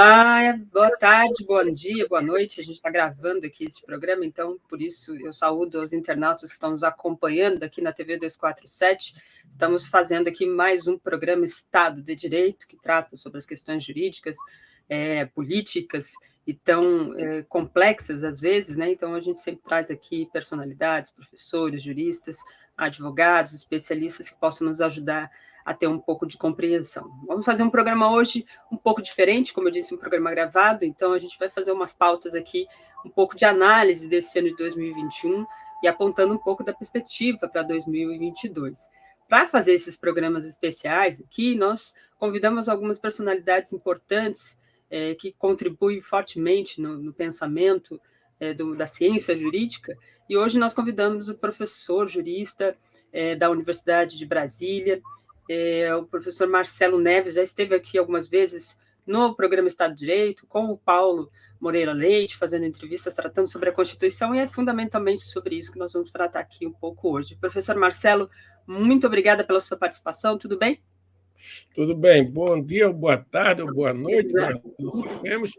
Olá, boa tarde, bom dia, boa noite. A gente está gravando aqui esse programa, então, por isso, eu saúdo os internautas que estão nos acompanhando aqui na TV 247. Estamos fazendo aqui mais um programa Estado de Direito, que trata sobre as questões jurídicas, políticas e tão complexas às vezes, né? Então, a gente sempre traz aqui personalidades, professores, juristas, advogados, especialistas que possam nos ajudar a ter um pouco de compreensão. Vamos fazer um programa hoje um pouco diferente, como eu disse, um programa gravado, então a gente vai fazer umas pautas aqui, um pouco de análise desse ano de 2021 e apontando um pouco da perspectiva para 2022. Para fazer esses programas especiais aqui, nós convidamos algumas personalidades importantes que contribuem fortemente no pensamento da ciência jurídica, e hoje nós convidamos o professor jurista da Universidade de Brasília, o professor Marcelo Neves, já esteve aqui algumas vezes no programa Estado de Direito, com o Paulo Moreira Leite, fazendo entrevistas, tratando sobre a Constituição, e é fundamentalmente sobre isso que nós vamos tratar aqui um pouco hoje. Professor Marcelo, muito obrigada pela sua participação, tudo bem? Tudo bem, bom dia, boa tarde, boa noite, nós não sabemos.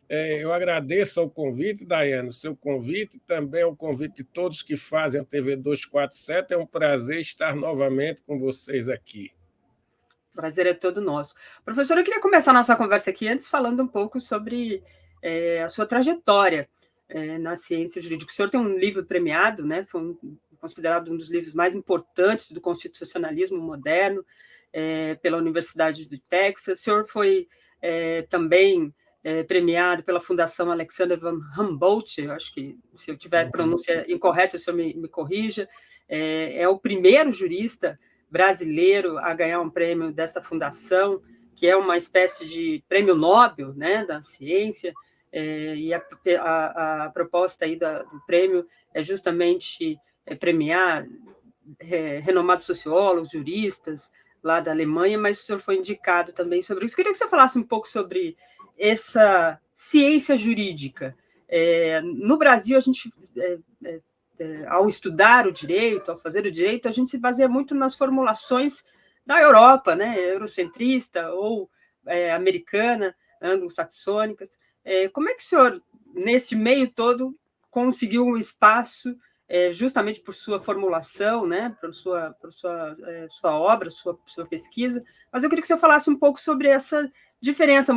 Eu agradeço ao convite, Daiane, o seu convite, também ao convite de todos que fazem a TV 247. É um prazer estar novamente com vocês aqui. O prazer é todo nosso. Professor, eu queria começar a nossa conversa aqui antes falando um pouco sobre a sua trajetória na ciência jurídica. O senhor tem um livro premiado, né? Foi considerado um dos livros mais importantes do constitucionalismo moderno pela Universidade do Texas. O senhor foi também premiado pela Fundação Alexander von Humboldt. Eu acho que, se eu tiver pronúncia incorreta, o senhor me corrija. É o primeiro jurista brasileiro a ganhar um prêmio dessa fundação, que é uma espécie de prêmio Nobel, né, da ciência, e a proposta aí do prêmio é justamente premiar renomados sociólogos, juristas lá da Alemanha, mas o senhor foi indicado também sobre isso. Queria que o senhor falasse um pouco sobre essa ciência jurídica. No Brasil, a gente ao estudar o direito, ao fazer o direito, a gente se baseia muito nas formulações da Europa, né, eurocentrista ou americana, anglo-saxônicas. Como é que o senhor, nesse meio todo, conseguiu um espaço justamente por sua formulação, né, por sua obra, sua pesquisa? Mas eu queria que o senhor falasse um pouco sobre essa diferença.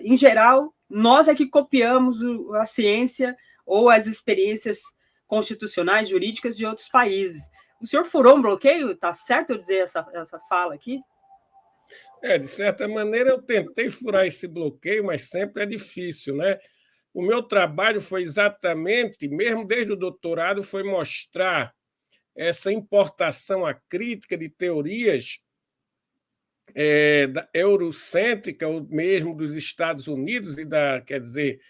Em geral, nós é que copiamos a ciência ou as experiências constitucionais, jurídicas de outros países. O senhor furou um bloqueio? Está certo eu dizer essa fala aqui? De certa maneira, eu tentei furar esse bloqueio, mas sempre é difícil, né? O meu trabalho foi exatamente, mesmo desde o doutorado, foi mostrar essa importação à crítica de teorias eurocêntrica, ou mesmo dos Estados Unidos, quer dizer,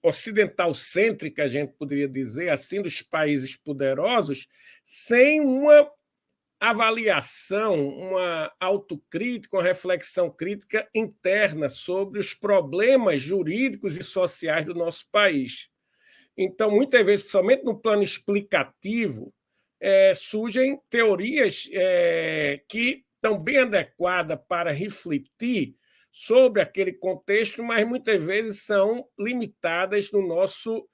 ocidental-cêntrica, a gente poderia dizer assim, dos países poderosos, sem uma avaliação, uma autocrítica, uma reflexão crítica interna sobre os problemas jurídicos e sociais do nosso país. Então, muitas vezes, principalmente no plano explicativo, surgem teorias que estão bem adequadas para refletir sobre aquele contexto, mas muitas vezes são limitadas no nosso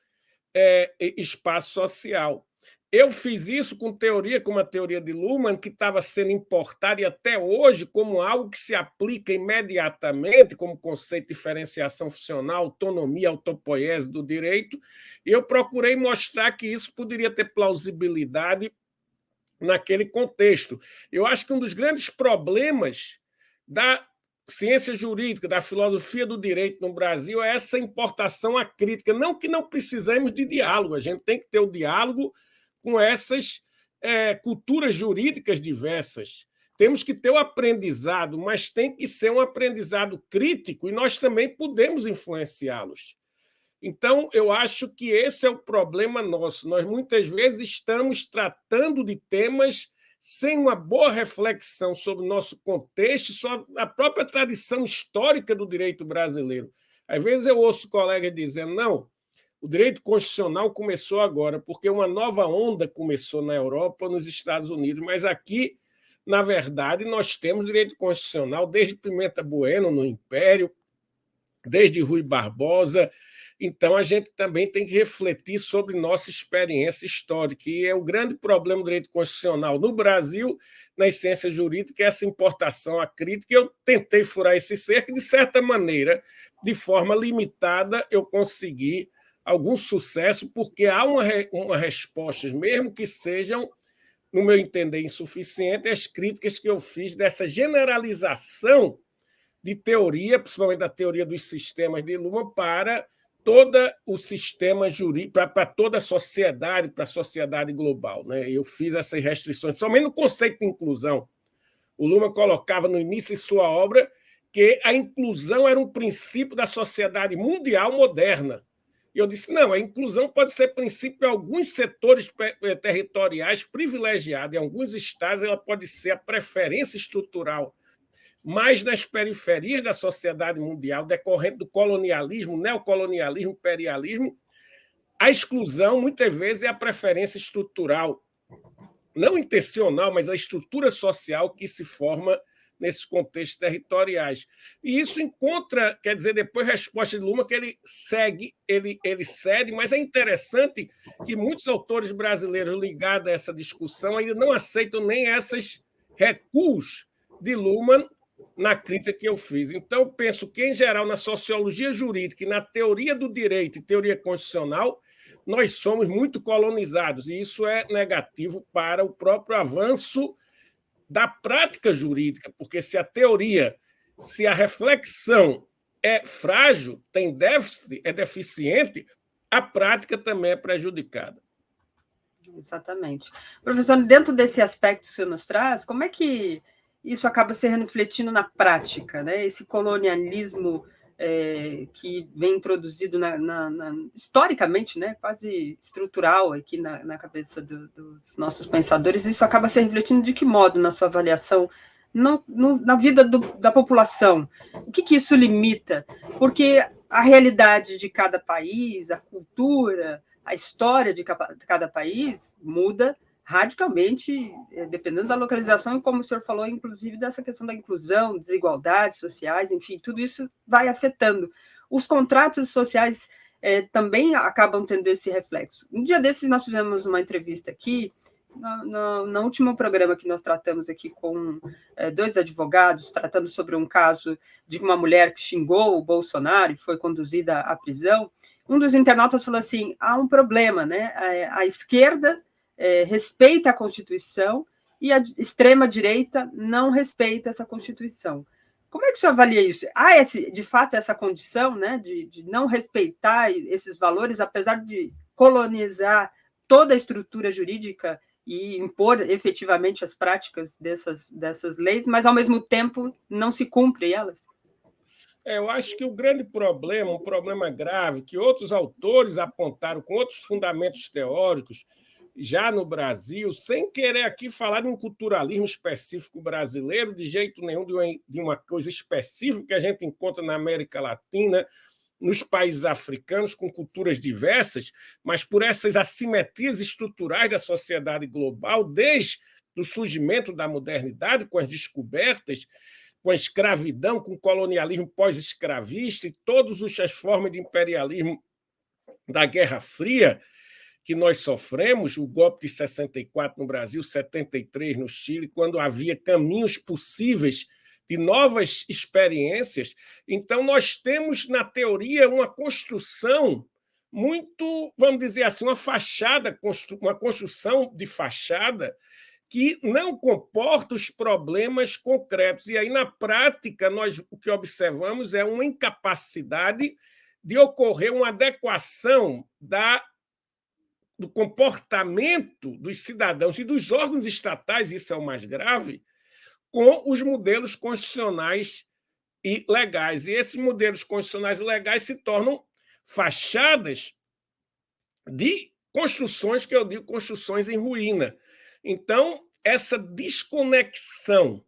espaço social. Eu fiz isso com teoria como a teoria de Luhmann, que estava sendo importada e até hoje como algo que se aplica imediatamente, como conceito de diferenciação funcional, autonomia, autopoiese do direito, e eu procurei mostrar que isso poderia ter plausibilidade naquele contexto. Eu acho que um dos grandes problemas da ciência jurídica, da filosofia do direito no Brasil é essa importação à crítica. Não que não precisemos de diálogo, a gente tem que ter o diálogo com essas culturas jurídicas diversas. Temos que ter o aprendizado, mas tem que ser um aprendizado crítico e nós também podemos influenciá-los. Então, eu acho que esse é o problema nosso. Nós, muitas vezes, estamos tratando de temas sem uma boa reflexão sobre o nosso contexto, sobre a própria tradição histórica do direito brasileiro. Às vezes eu ouço colegas dizendo, não, o direito constitucional começou agora, porque uma nova onda começou na Europa, nos Estados Unidos, mas aqui, na verdade, nós temos direito constitucional desde Pimenta Bueno, no Império, desde Rui Barbosa. Então, a gente também tem que refletir sobre nossa experiência histórica, e é o grande problema do direito constitucional no Brasil, nas ciências jurídicas, essa importação à crítica. Eu tentei furar esse cerco, e, de certa maneira, de forma limitada, eu consegui algum sucesso, porque há uma resposta, mesmo que sejam, no meu entender, insuficientes, às críticas que eu fiz dessa generalização de teoria, principalmente da teoria dos sistemas de Luhmann, para todo o sistema jurídico, para toda a sociedade, para a sociedade global. Né? Eu fiz essas restrições, somente no conceito de inclusão. O Luhmann colocava no início de sua obra que a inclusão era um princípio da sociedade mundial moderna. E eu disse, não, a inclusão pode ser princípio em alguns setores territoriais privilegiados, em alguns estados ela pode ser a preferência estrutural, mas nas periferias da sociedade mundial, decorrente do colonialismo, neocolonialismo, imperialismo, a exclusão, muitas vezes, é a preferência estrutural, não intencional, mas a estrutura social que se forma nesses contextos territoriais. E isso encontra, quer dizer, depois a resposta de Luhmann, que ele segue, ele cede, mas é interessante que muitos autores brasileiros ligados a essa discussão ainda não aceitam nem esses recuos de Luhmann na crítica que eu fiz. Então, eu penso que, em geral, na sociologia jurídica e na teoria do direito e teoria constitucional, nós somos muito colonizados, e isso é negativo para o próprio avanço da prática jurídica, porque se a teoria, se a reflexão é frágil, tem déficit, é deficiente, a prática também é prejudicada. Exatamente. Professor, dentro desse aspecto que o senhor nos traz, como é que isso acaba se refletindo na prática, né? Esse colonialismo que vem introduzido historicamente, né, quase estrutural aqui na cabeça dos nossos pensadores, isso acaba se refletindo de que modo na sua avaliação na vida da população? O que isso limita? Porque a realidade de cada país, a cultura, a história de cada país muda radicalmente, dependendo da localização, e como o senhor falou, inclusive, dessa questão da inclusão, desigualdades sociais, enfim, tudo isso vai afetando. Os contratos sociais também acabam tendo esse reflexo. Um dia desses, nós fizemos uma entrevista aqui, no último programa que nós tratamos aqui com dois advogados, tratando sobre um caso de uma mulher que xingou o Bolsonaro e foi conduzida à prisão. Um dos internautas falou assim, há um problema, né? A esquerda respeita a Constituição e a extrema-direita não respeita essa Constituição. Como é que você avalia isso? Há, de fato, essa condição, né, de não respeitar esses valores, apesar de colonizar toda a estrutura jurídica e impor efetivamente as práticas dessas leis, mas, ao mesmo tempo, não se cumpre elas? Eu acho que o grande problema, um problema grave, que outros autores apontaram com outros fundamentos teóricos, já no Brasil, sem querer aqui falar de um culturalismo específico brasileiro, de jeito nenhum, de uma coisa específica que a gente encontra na América Latina, nos países africanos, com culturas diversas, mas por essas assimetrias estruturais da sociedade global, desde o surgimento da modernidade, com as descobertas, com a escravidão, com o colonialismo pós-escravista e todas as formas de imperialismo da Guerra Fria que nós sofremos, o golpe de 64 no Brasil, 73 no Chile, quando havia caminhos possíveis de novas experiências. Então, nós temos, na teoria, uma construção muito, vamos dizer assim, uma construção de fachada que não comporta os problemas concretos. E aí, na prática, nós o que observamos é uma incapacidade de ocorrer uma adequação do comportamento dos cidadãos e dos órgãos estatais, isso é o mais grave, com os modelos constitucionais e legais. E esses modelos constitucionais e legais se tornam fachadas de construções que eu digo construções em ruína. Então, essa desconexão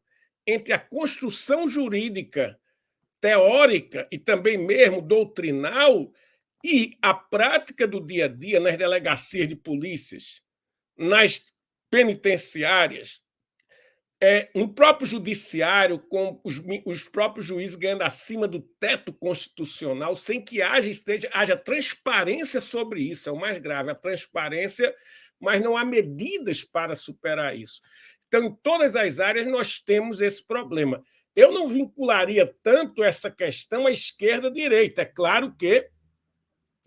entre a construção jurídica, teórica e também mesmo doutrinal e a prática do dia a dia nas delegacias de polícias, nas penitenciárias, no próprio judiciário, com os próprios juízes ganhando acima do teto constitucional, sem que haja transparência sobre isso. É o mais grave, a transparência, mas não há medidas para superar isso. Então, em todas as áreas, nós temos esse problema. Eu não vincularia tanto essa questão à esquerda e à direita. É claro que,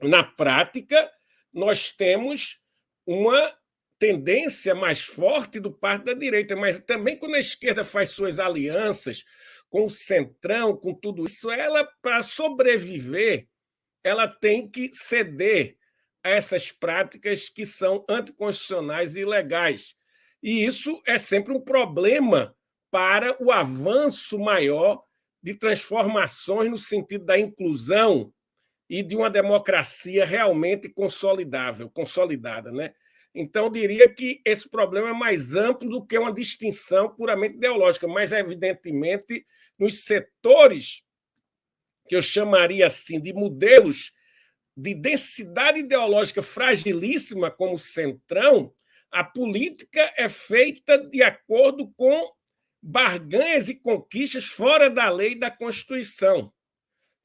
na prática, nós temos uma tendência mais forte do parte da direita, mas também quando a esquerda faz suas alianças com o centrão, com tudo isso, ela, para sobreviver, ela tem que ceder a essas práticas que são anticonstitucionais e ilegais. E isso é sempre um problema para o avanço maior de transformações no sentido da inclusão e de uma democracia realmente consolidada, né? Então, eu diria que esse problema é mais amplo do que uma distinção puramente ideológica, mas, evidentemente, nos setores que eu chamaria assim de modelos de densidade ideológica fragilíssima, como o Centrão, a política é feita de acordo com barganhas e conquistas fora da lei e da Constituição.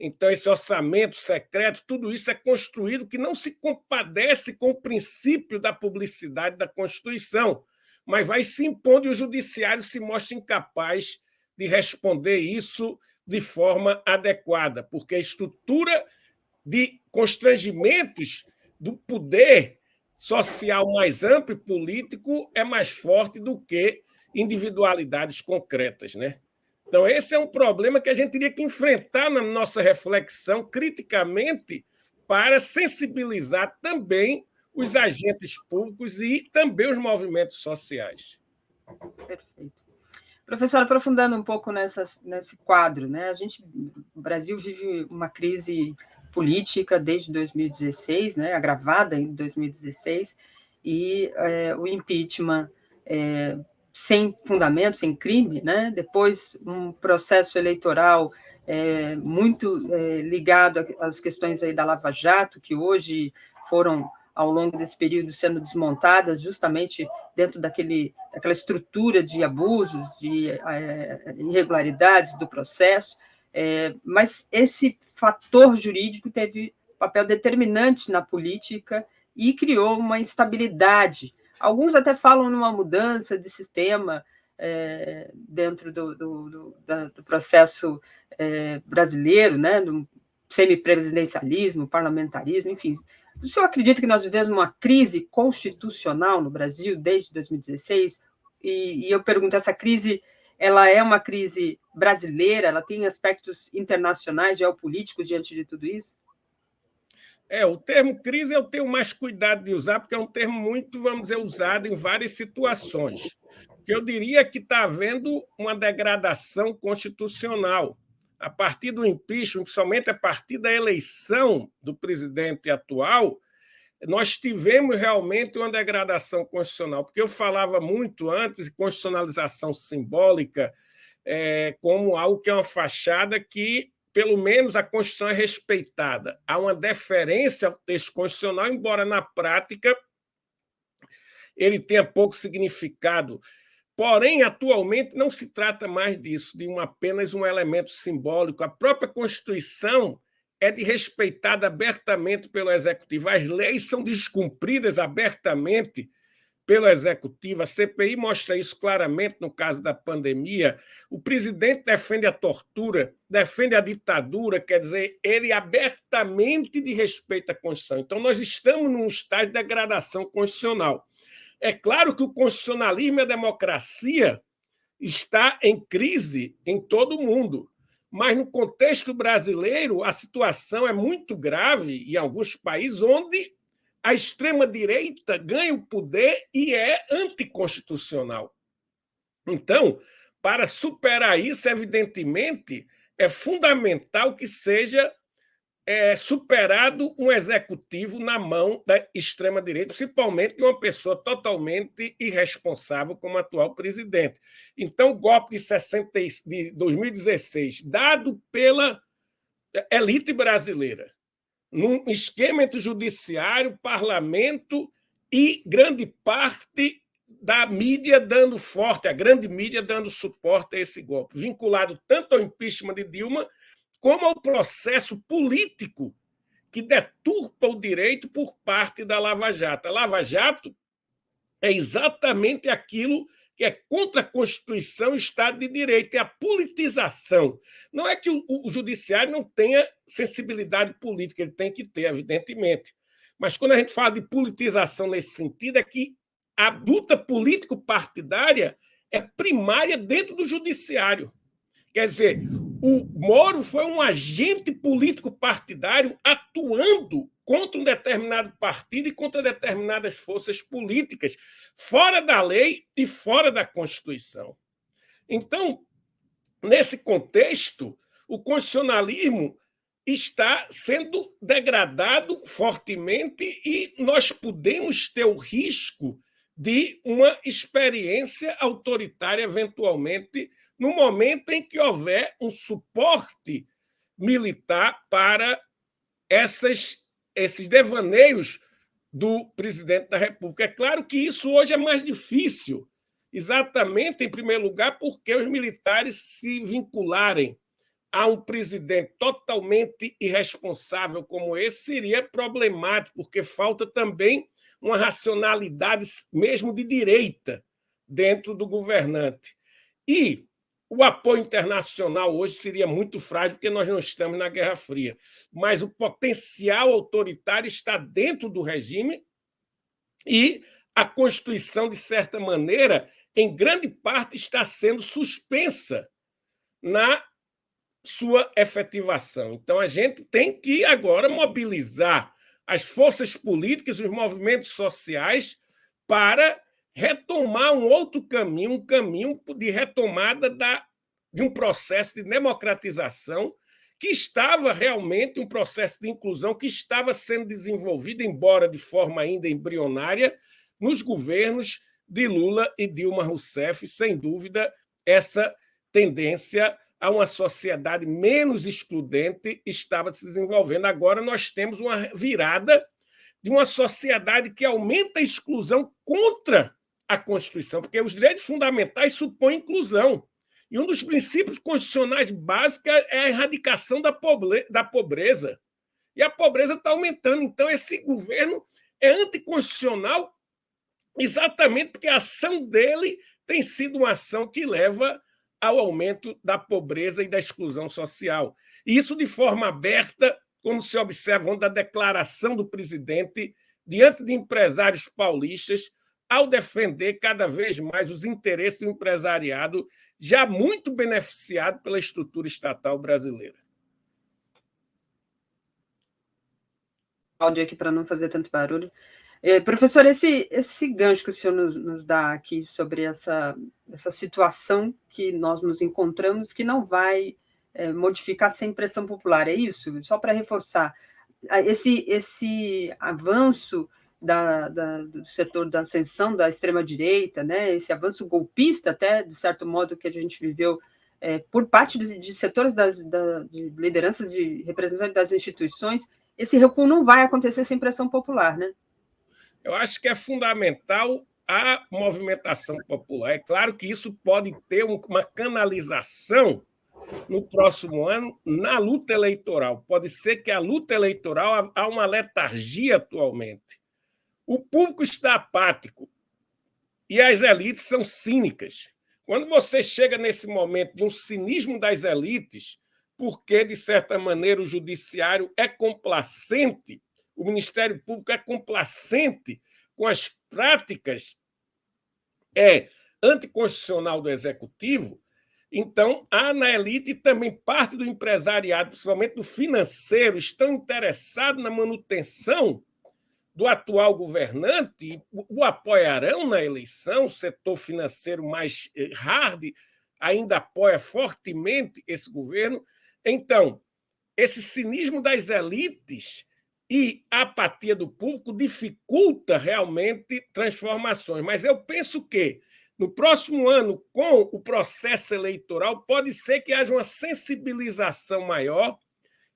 Então, esse orçamento secreto, tudo isso é construído que não se compadece com o princípio da publicidade da Constituição, mas vai se impondo e o judiciário se mostra incapaz de responder isso de forma adequada, porque a estrutura de constrangimentos do poder social mais amplo e político é mais forte do que individualidades concretas, né? Então, esse é um problema que a gente teria que enfrentar na nossa reflexão criticamente para sensibilizar também os agentes públicos e também os movimentos sociais. Perfeito. Professor, aprofundando um pouco nesse quadro, né? O Brasil vive uma crise política desde 2016, né? Agravada em 2016, e o impeachment sem fundamento, sem crime, né? Depois um processo eleitoral muito ligado às questões aí da Lava Jato, que hoje foram, ao longo desse período, sendo desmontadas justamente dentro daquela estrutura de abusos, de irregularidades do processo, mas esse fator jurídico teve papel determinante na política e criou uma instabilidade. Alguns até falam numa mudança de sistema dentro do processo brasileiro, né, do semipresidencialismo, parlamentarismo, enfim. O senhor acredita que nós vivemos uma crise constitucional no Brasil desde 2016? E eu pergunto, essa crise, ela é uma crise brasileira? Ela tem aspectos internacionais, geopolíticos diante de tudo isso? O termo crise eu tenho mais cuidado de usar, porque é um termo muito, vamos dizer, usado em várias situações. Eu diria que está havendo uma degradação constitucional. A partir do impeachment, principalmente a partir da eleição do presidente atual, nós tivemos realmente uma degradação constitucional, porque eu falava muito antes de constitucionalização simbólica como algo que é uma fachada que, pelo menos, a Constituição é respeitada. Há uma deferência ao texto constitucional, embora na prática ele tenha pouco significado. Porém, atualmente, não se trata mais disso, de apenas um elemento simbólico. A própria Constituição é respeitada abertamente pelo Executivo. As leis são descumpridas abertamente pelo Executivo. A CPI mostra isso claramente no caso da pandemia. O presidente defende a tortura, defende a ditadura, quer dizer, ele abertamente desrespeita a Constituição. Então, nós estamos num estágio de degradação constitucional. É claro que o constitucionalismo e a democracia está em crise em todo o mundo, mas no contexto brasileiro a situação é muito grave em alguns países onde a extrema-direita ganha o poder e é anticonstitucional. Então, para superar isso, evidentemente, é fundamental que seja superado um executivo na mão da extrema-direita, principalmente de uma pessoa totalmente irresponsável como o atual presidente. Então, o golpe de 2016, dado pela elite brasileira, num esquema entre judiciário, parlamento e grande parte da mídia dando forte, a grande mídia dando suporte a esse golpe, vinculado tanto ao impeachment de Dilma como ao processo político que deturpa o direito por parte da Lava Jato. A Lava Jato é exatamente aquilo que é contra a Constituição e Estado de Direito, é a politização. Não é que o judiciário não tenha sensibilidade política, ele tem que ter, evidentemente. Mas quando a gente fala de politização nesse sentido, é que a luta político-partidária é primária dentro do judiciário. Quer dizer, o Moro foi um agente político-partidário atuando contra um determinado partido e contra determinadas forças políticas, fora da lei e fora da Constituição. Então, nesse contexto, o constitucionalismo está sendo degradado fortemente e nós podemos ter o risco de uma experiência autoritária, eventualmente, no momento em que houver um suporte militar para esses devaneios do presidente da República. É claro que isso hoje é mais difícil, exatamente, em primeiro lugar, porque os militares se vincularem a um presidente totalmente irresponsável como esse seria problemático, porque falta também uma racionalidade mesmo de direita dentro do governante. E o apoio internacional hoje seria muito frágil, porque nós não estamos na Guerra Fria. Mas o potencial autoritário está dentro do regime e a Constituição, de certa maneira, em grande parte, está sendo suspensa na sua efetivação. Então, a gente tem que agora mobilizar as forças políticas, os movimentos sociais, para retomar um outro caminho, um caminho de retomada de um processo de democratização que estava realmente um processo de inclusão que estava sendo desenvolvido, embora de forma ainda embrionária, nos governos de Lula e Dilma Rousseff. Sem dúvida, essa tendência a uma sociedade menos excludente estava se desenvolvendo. Agora nós temos uma virada de uma sociedade que aumenta a exclusão contra a Constituição, porque os direitos fundamentais supõem inclusão. E um dos princípios constitucionais básicos é a erradicação da pobreza. E a pobreza está aumentando. Então, esse governo é anticonstitucional exatamente porque a ação dele tem sido uma ação que leva ao aumento da pobreza e da exclusão social. E isso de forma aberta, como se observa da declaração do presidente diante de empresários paulistas, ao defender cada vez mais os interesses do empresariado, já muito beneficiado pela estrutura estatal brasileira. Áudio aqui para não fazer tanto barulho. Professor, esse gancho que o senhor nos dá aqui sobre essa situação que nós nos encontramos, que não vai modificar sem pressão popular, é isso? Só para reforçar, esse avanço do setor da ascensão da extrema-direita, né, esse avanço golpista, até, de certo modo, que a gente viveu por parte de setores de lideranças de representantes das instituições, esse recuo não vai acontecer sem pressão popular, né? Eu acho que é fundamental a movimentação popular. É claro que isso pode ter uma canalização no próximo ano na luta eleitoral. Pode ser que a luta eleitoral há uma letargia atualmente. O público está apático e as elites são cínicas. Quando você chega nesse momento de um cinismo das elites, porque, de certa maneira, o judiciário é complacente, o Ministério Público é complacente com as práticas anticonstitucional do Executivo, então há na elite e também parte do empresariado, principalmente do financeiro, estão interessados na manutenção do atual governante, o apoiarão na eleição, o setor financeiro mais hard ainda apoia fortemente esse governo. Então, esse cinismo das elites e a apatia do público dificulta realmente transformações. Mas eu penso que, no próximo ano, com o processo eleitoral, pode ser que haja uma sensibilização maior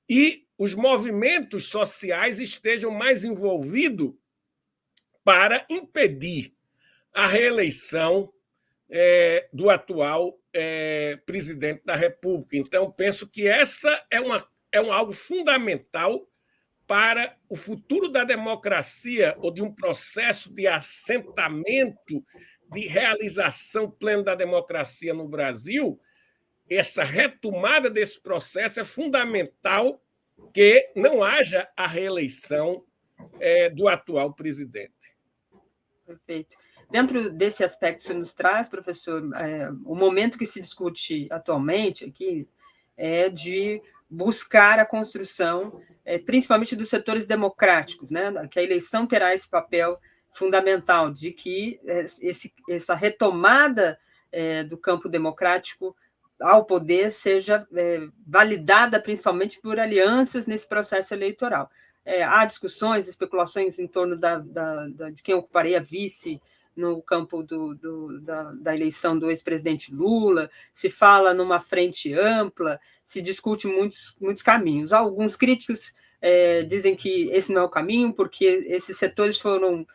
e os movimentos sociais estejam mais envolvidos para impedir a reeleição do atual presidente da República. Então, penso que essa é algo fundamental para o futuro da democracia ou de um processo de assentamento, de realização plena da democracia no Brasil. Essa retomada desse processo é fundamental, que não haja a reeleição do atual presidente. Perfeito. Dentro desse aspecto que você nos traz, professor, o momento que se discute atualmente aqui é de buscar a construção, principalmente dos setores democráticos, né? Que a eleição terá esse papel fundamental de que essa retomada do campo democrático ao poder seja validada principalmente por alianças nesse processo eleitoral. Há discussões, especulações em torno de quem ocuparia vice no campo da eleição do ex-presidente Lula, se fala numa frente ampla, se discute muitos caminhos. Alguns críticos dizem que esse não é o caminho, porque esses setores foram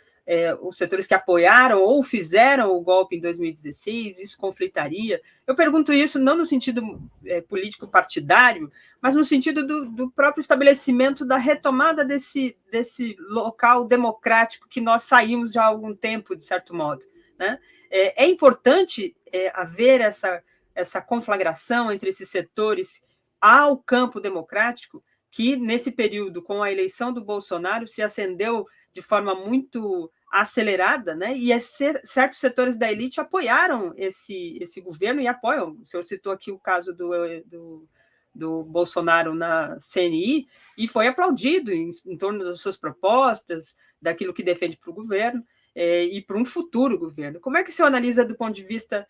os setores que apoiaram ou fizeram o golpe em 2016, isso conflitaria. Eu pergunto isso não no sentido político partidário, mas no sentido do próprio estabelecimento da retomada desse local democrático que nós saímos já há algum tempo, de certo modo, né? É importante haver essa conflagração entre esses setores ao campo democrático, que nesse período, com a eleição do Bolsonaro, se acendeu de forma muito acelerada, né? E certos setores da elite apoiaram esse governo e apoiam. O senhor citou aqui o caso do Bolsonaro na CNI, e foi aplaudido em torno das suas propostas, daquilo que defende para o governo e para um futuro governo. Como é que o senhor analisa, do ponto de vista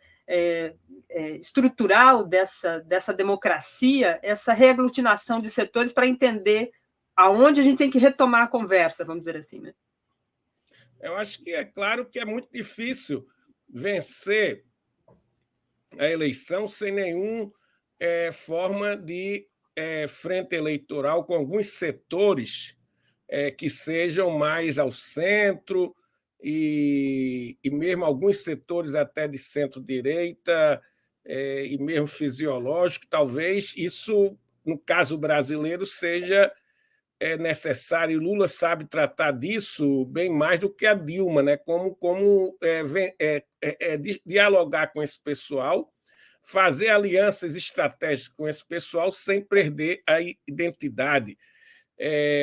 estrutural dessa democracia, essa reaglutinação de setores para entender aonde a gente tem que retomar a conversa, vamos dizer assim, né? Eu acho que é claro que é muito difícil vencer a eleição sem nenhuma forma de frente eleitoral, com alguns setores que sejam mais ao centro e mesmo alguns setores até de centro-direita e mesmo fisiológico. Talvez isso, no caso brasileiro, seja necessário, e Lula sabe tratar disso bem mais do que a Dilma, né? Como dialogar com esse pessoal, fazer alianças estratégicas com esse pessoal sem perder a identidade.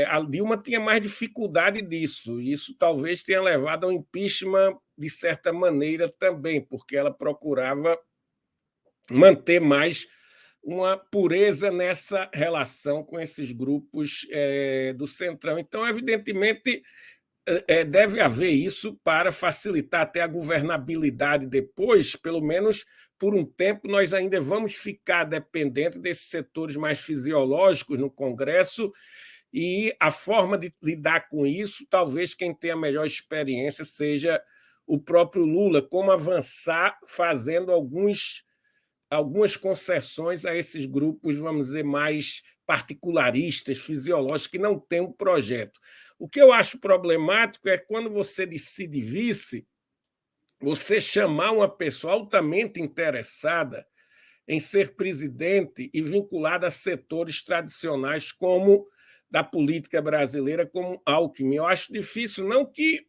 A Dilma tinha mais dificuldade disso, e isso talvez tenha levado ao impeachment de certa maneira também, porque ela procurava manter mais uma pureza nessa relação com esses grupos do Centrão. Então, evidentemente, deve haver isso para facilitar até a governabilidade depois. Pelo menos por um tempo, nós ainda vamos ficar dependentes desses setores mais fisiológicos no Congresso, e a forma de lidar com isso, talvez quem tenha a melhor experiência seja o próprio Lula, como avançar fazendo algumas concessões a esses grupos, vamos dizer, mais particularistas, fisiológicos, que não têm um projeto. O que eu acho problemático é quando você decide vice, você chamar uma pessoa altamente interessada em ser presidente e vinculada a setores tradicionais como da política brasileira, como Alckmin. Eu acho difícil, não que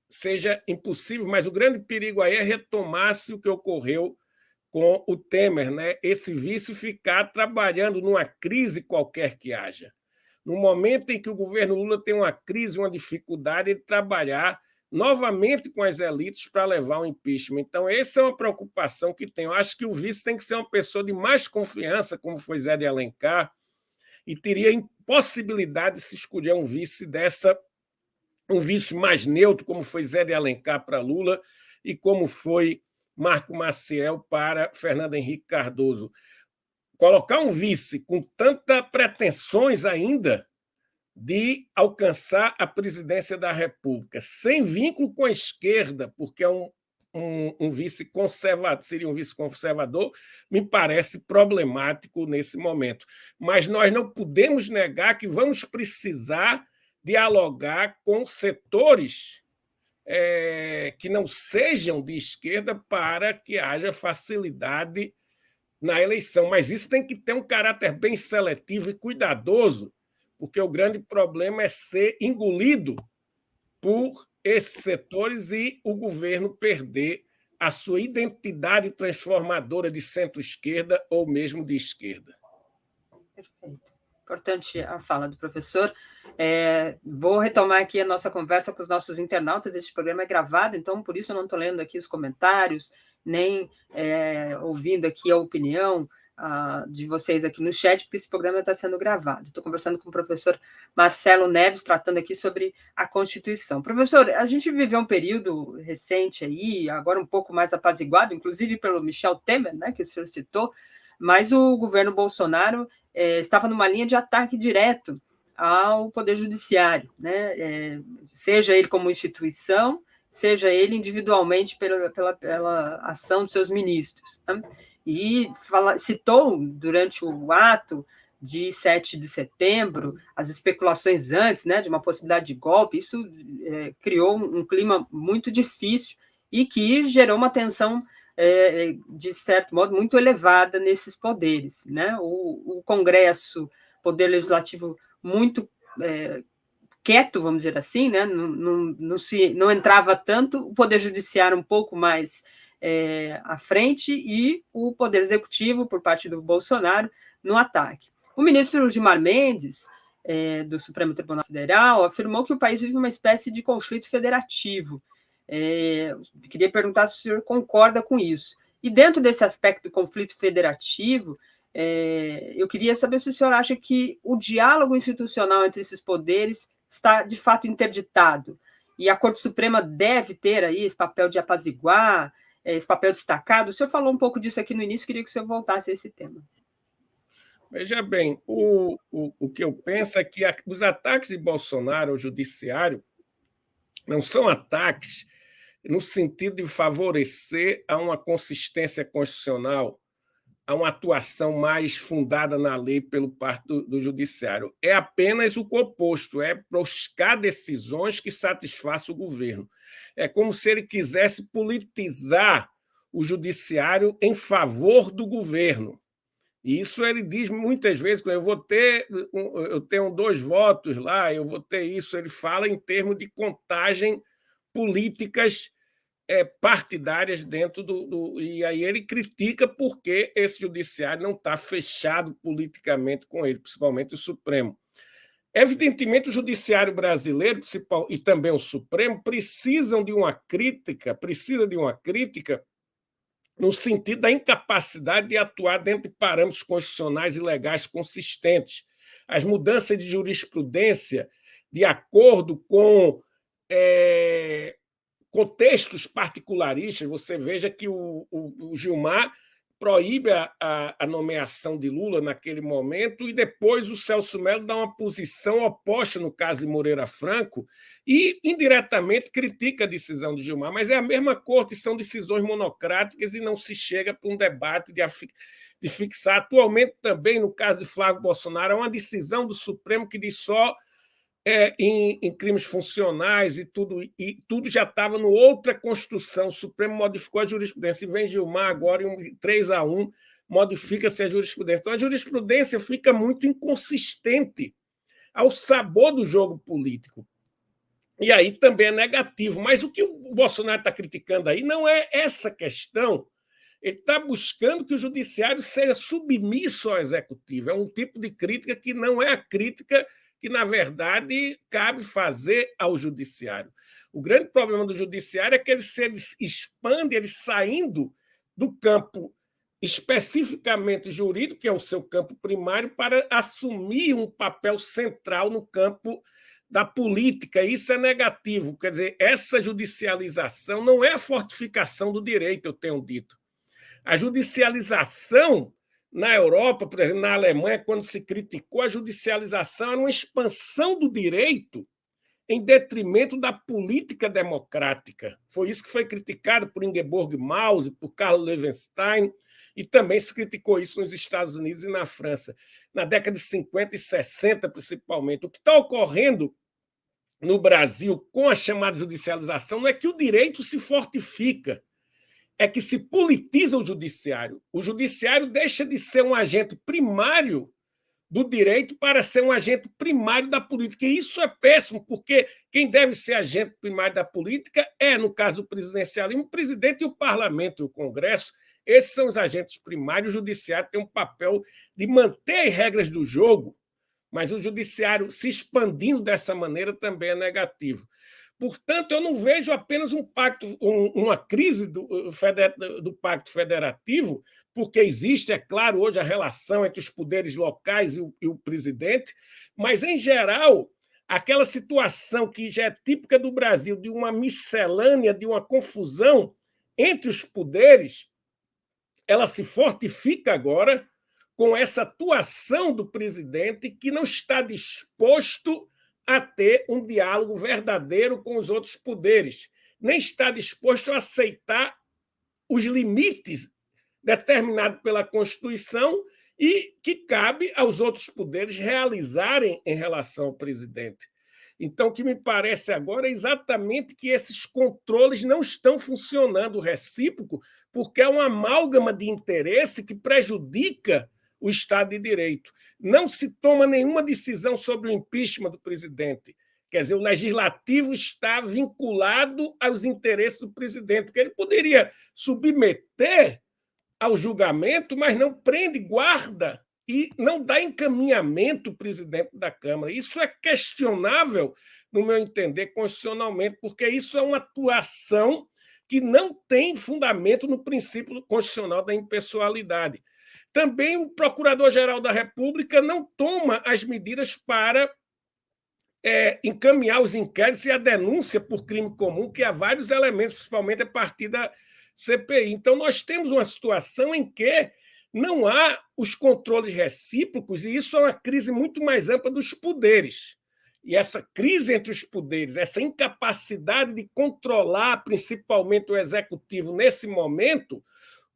seja impossível, mas o grande perigo aí é retomar-se o que ocorreu com o Temer, né? Esse vice ficar trabalhando numa crise qualquer que haja. No momento em que o governo Lula tem uma crise, uma dificuldade, ele trabalhar novamente com as elites para levar um impeachment. Então, essa é uma preocupação que tenho. Eu acho que o vice tem que ser uma pessoa de mais confiança, como foi Zé de Alencar, e teria impossibilidade de se escolher um vice mais neutro, como foi Zé de Alencar para Lula e como foi Marco Maciel para Fernando Henrique Cardoso. Colocar um vice com tantas pretensões ainda de alcançar a presidência da República, sem vínculo com a esquerda, porque é um vice conservador, seria um vice conservador, me parece problemático nesse momento. Mas nós não podemos negar que vamos precisar dialogar com setores que não sejam de esquerda para que haja facilidade na eleição. Mas isso tem que ter um caráter bem seletivo e cuidadoso, porque o grande problema é ser engolido por esses setores e o governo perder a sua identidade transformadora de centro-esquerda ou mesmo de esquerda. Perfeito. Importante a fala do professor. Vou retomar aqui a nossa conversa com os nossos internautas. Este programa é gravado, então por isso eu não estou lendo aqui os comentários, nem ouvindo aqui a opinião de vocês aqui no chat, porque esse programa está sendo gravado. Estou conversando com o professor Marcelo Neves, tratando aqui sobre a Constituição. Professor, a gente viveu um período recente aí, agora um pouco mais apaziguado, inclusive pelo Michel Temer, né, que o senhor citou, mas o governo Bolsonaro estava numa linha de ataque direto ao Poder Judiciário, né? Seja ele como instituição, seja ele individualmente pela ação dos seus ministros. Né? E citou, durante o ato de 7 de setembro, as especulações antes, né, de uma possibilidade de golpe. Isso criou um clima muito difícil e que gerou uma tensão de certo modo, muito elevada nesses poderes. Né? O Congresso, Poder Legislativo muito quieto, vamos dizer assim, né? Não entrava tanto, o Poder Judiciário um pouco mais à frente e o Poder Executivo, por parte do Bolsonaro, no ataque. O ministro Gilmar Mendes, do Supremo Tribunal Federal, afirmou que o país vive uma espécie de conflito federativo. Queria perguntar se o senhor concorda com isso. E dentro desse aspecto do conflito federativo, eu queria saber se o senhor acha que o diálogo institucional entre esses poderes está, de fato, interditado, e a Corte Suprema deve ter aí esse papel de apaziguar, esse papel destacado. O senhor falou um pouco disso aqui no início, queria que o senhor voltasse a esse tema. Veja bem, o que eu penso é que os ataques de Bolsonaro ao judiciário não são ataques no sentido de favorecer a uma consistência constitucional, a uma atuação mais fundada na lei pelo parte do judiciário. É apenas o oposto, é buscar decisões que satisfaçam o governo. É como se ele quisesse politizar o judiciário em favor do governo. E isso ele diz muitas vezes: eu tenho 2 votos lá, eu vou ter isso. Ele fala em termos de contagem políticas partidárias dentro do. E aí ele critica porque esse judiciário não está fechado politicamente com ele, principalmente o Supremo. Evidentemente, o judiciário brasileiro e também o Supremo precisa de uma crítica no sentido da incapacidade de atuar dentro de parâmetros constitucionais e legais consistentes. As mudanças de jurisprudência, de acordo com contextos particularistas. Você veja que o Gilmar proíbe a nomeação de Lula naquele momento, e depois o Celso Mello dá uma posição oposta no caso de Moreira Franco e indiretamente critica a decisão de Gilmar, mas é a mesma corte, são decisões monocráticas e não se chega para um debate de fixar. Atualmente também, no caso de Flávio Bolsonaro, é uma decisão do Supremo que diz só em crimes funcionais, e tudo já estava no outra Constituição. O Supremo modificou a jurisprudência, e vem Gilmar agora em 3-1, modifica-se a jurisprudência. Então, a jurisprudência fica muito inconsistente ao sabor do jogo político. E aí também é negativo. Mas o que o Bolsonaro está criticando aí não é essa questão. Ele está buscando que o judiciário seja submisso ao executivo. É um tipo de crítica que não é a crítica que, na verdade, cabe fazer ao judiciário. O grande problema do judiciário é que ele se expande, ele saindo do campo especificamente jurídico, que é o seu campo primário, para assumir um papel central no campo da política. Isso é negativo. Quer dizer, essa judicialização não é a fortificação do direito, eu tenho dito. A judicialização na Europa, por exemplo, na Alemanha, quando se criticou a judicialização, era uma expansão do direito em detrimento da política democrática. Foi isso que foi criticado por Ingeborg Mause, por Karl Loewenstein, e também se criticou isso nos Estados Unidos e na França, na década de 50 e 60, principalmente. O que está ocorrendo no Brasil com a chamada judicialização não é que o direito se fortifica, é que se politiza o judiciário. O judiciário deixa de ser um agente primário do direito para ser um agente primário da política. E isso é péssimo, porque quem deve ser agente primário da política é, no caso do presidencialismo, o presidente e o parlamento e o Congresso. Esses são os agentes primários. O judiciário tem um papel de manter as regras do jogo, mas o judiciário se expandindo dessa maneira também é negativo. Portanto, eu não vejo apenas uma crise do Pacto Federativo, porque existe, é claro, hoje a relação entre os poderes locais e o presidente, mas, em geral, aquela situação que já é típica do Brasil, de uma miscelânea, de uma confusão entre os poderes, ela se fortifica agora com essa atuação do presidente que não está disposto a ter um diálogo verdadeiro com os outros poderes, nem está disposto a aceitar os limites determinados pela Constituição e que cabe aos outros poderes realizarem em relação ao presidente. Então, o que me parece agora é exatamente que esses controles não estão funcionando recíproco, porque é uma amálgama de interesse que prejudica o Estado de Direito. Não se toma nenhuma decisão sobre o impeachment do presidente. Quer dizer, o legislativo está vinculado aos interesses do presidente, porque ele poderia submeter ao julgamento, mas não prende, guarda e não dá encaminhamento ao presidente da Câmara. Isso é questionável, no meu entender, constitucionalmente, porque isso é uma atuação que não tem fundamento no princípio constitucional da impessoalidade. Também o Procurador-Geral da República não toma as medidas para encaminhar os inquéritos e a denúncia por crime comum, que há vários elementos, principalmente a partir da CPI. Então, nós temos uma situação em que não há os controles recíprocos, e isso é uma crise muito mais ampla dos poderes. E essa crise entre os poderes, essa incapacidade de controlar principalmente o executivo nesse momento,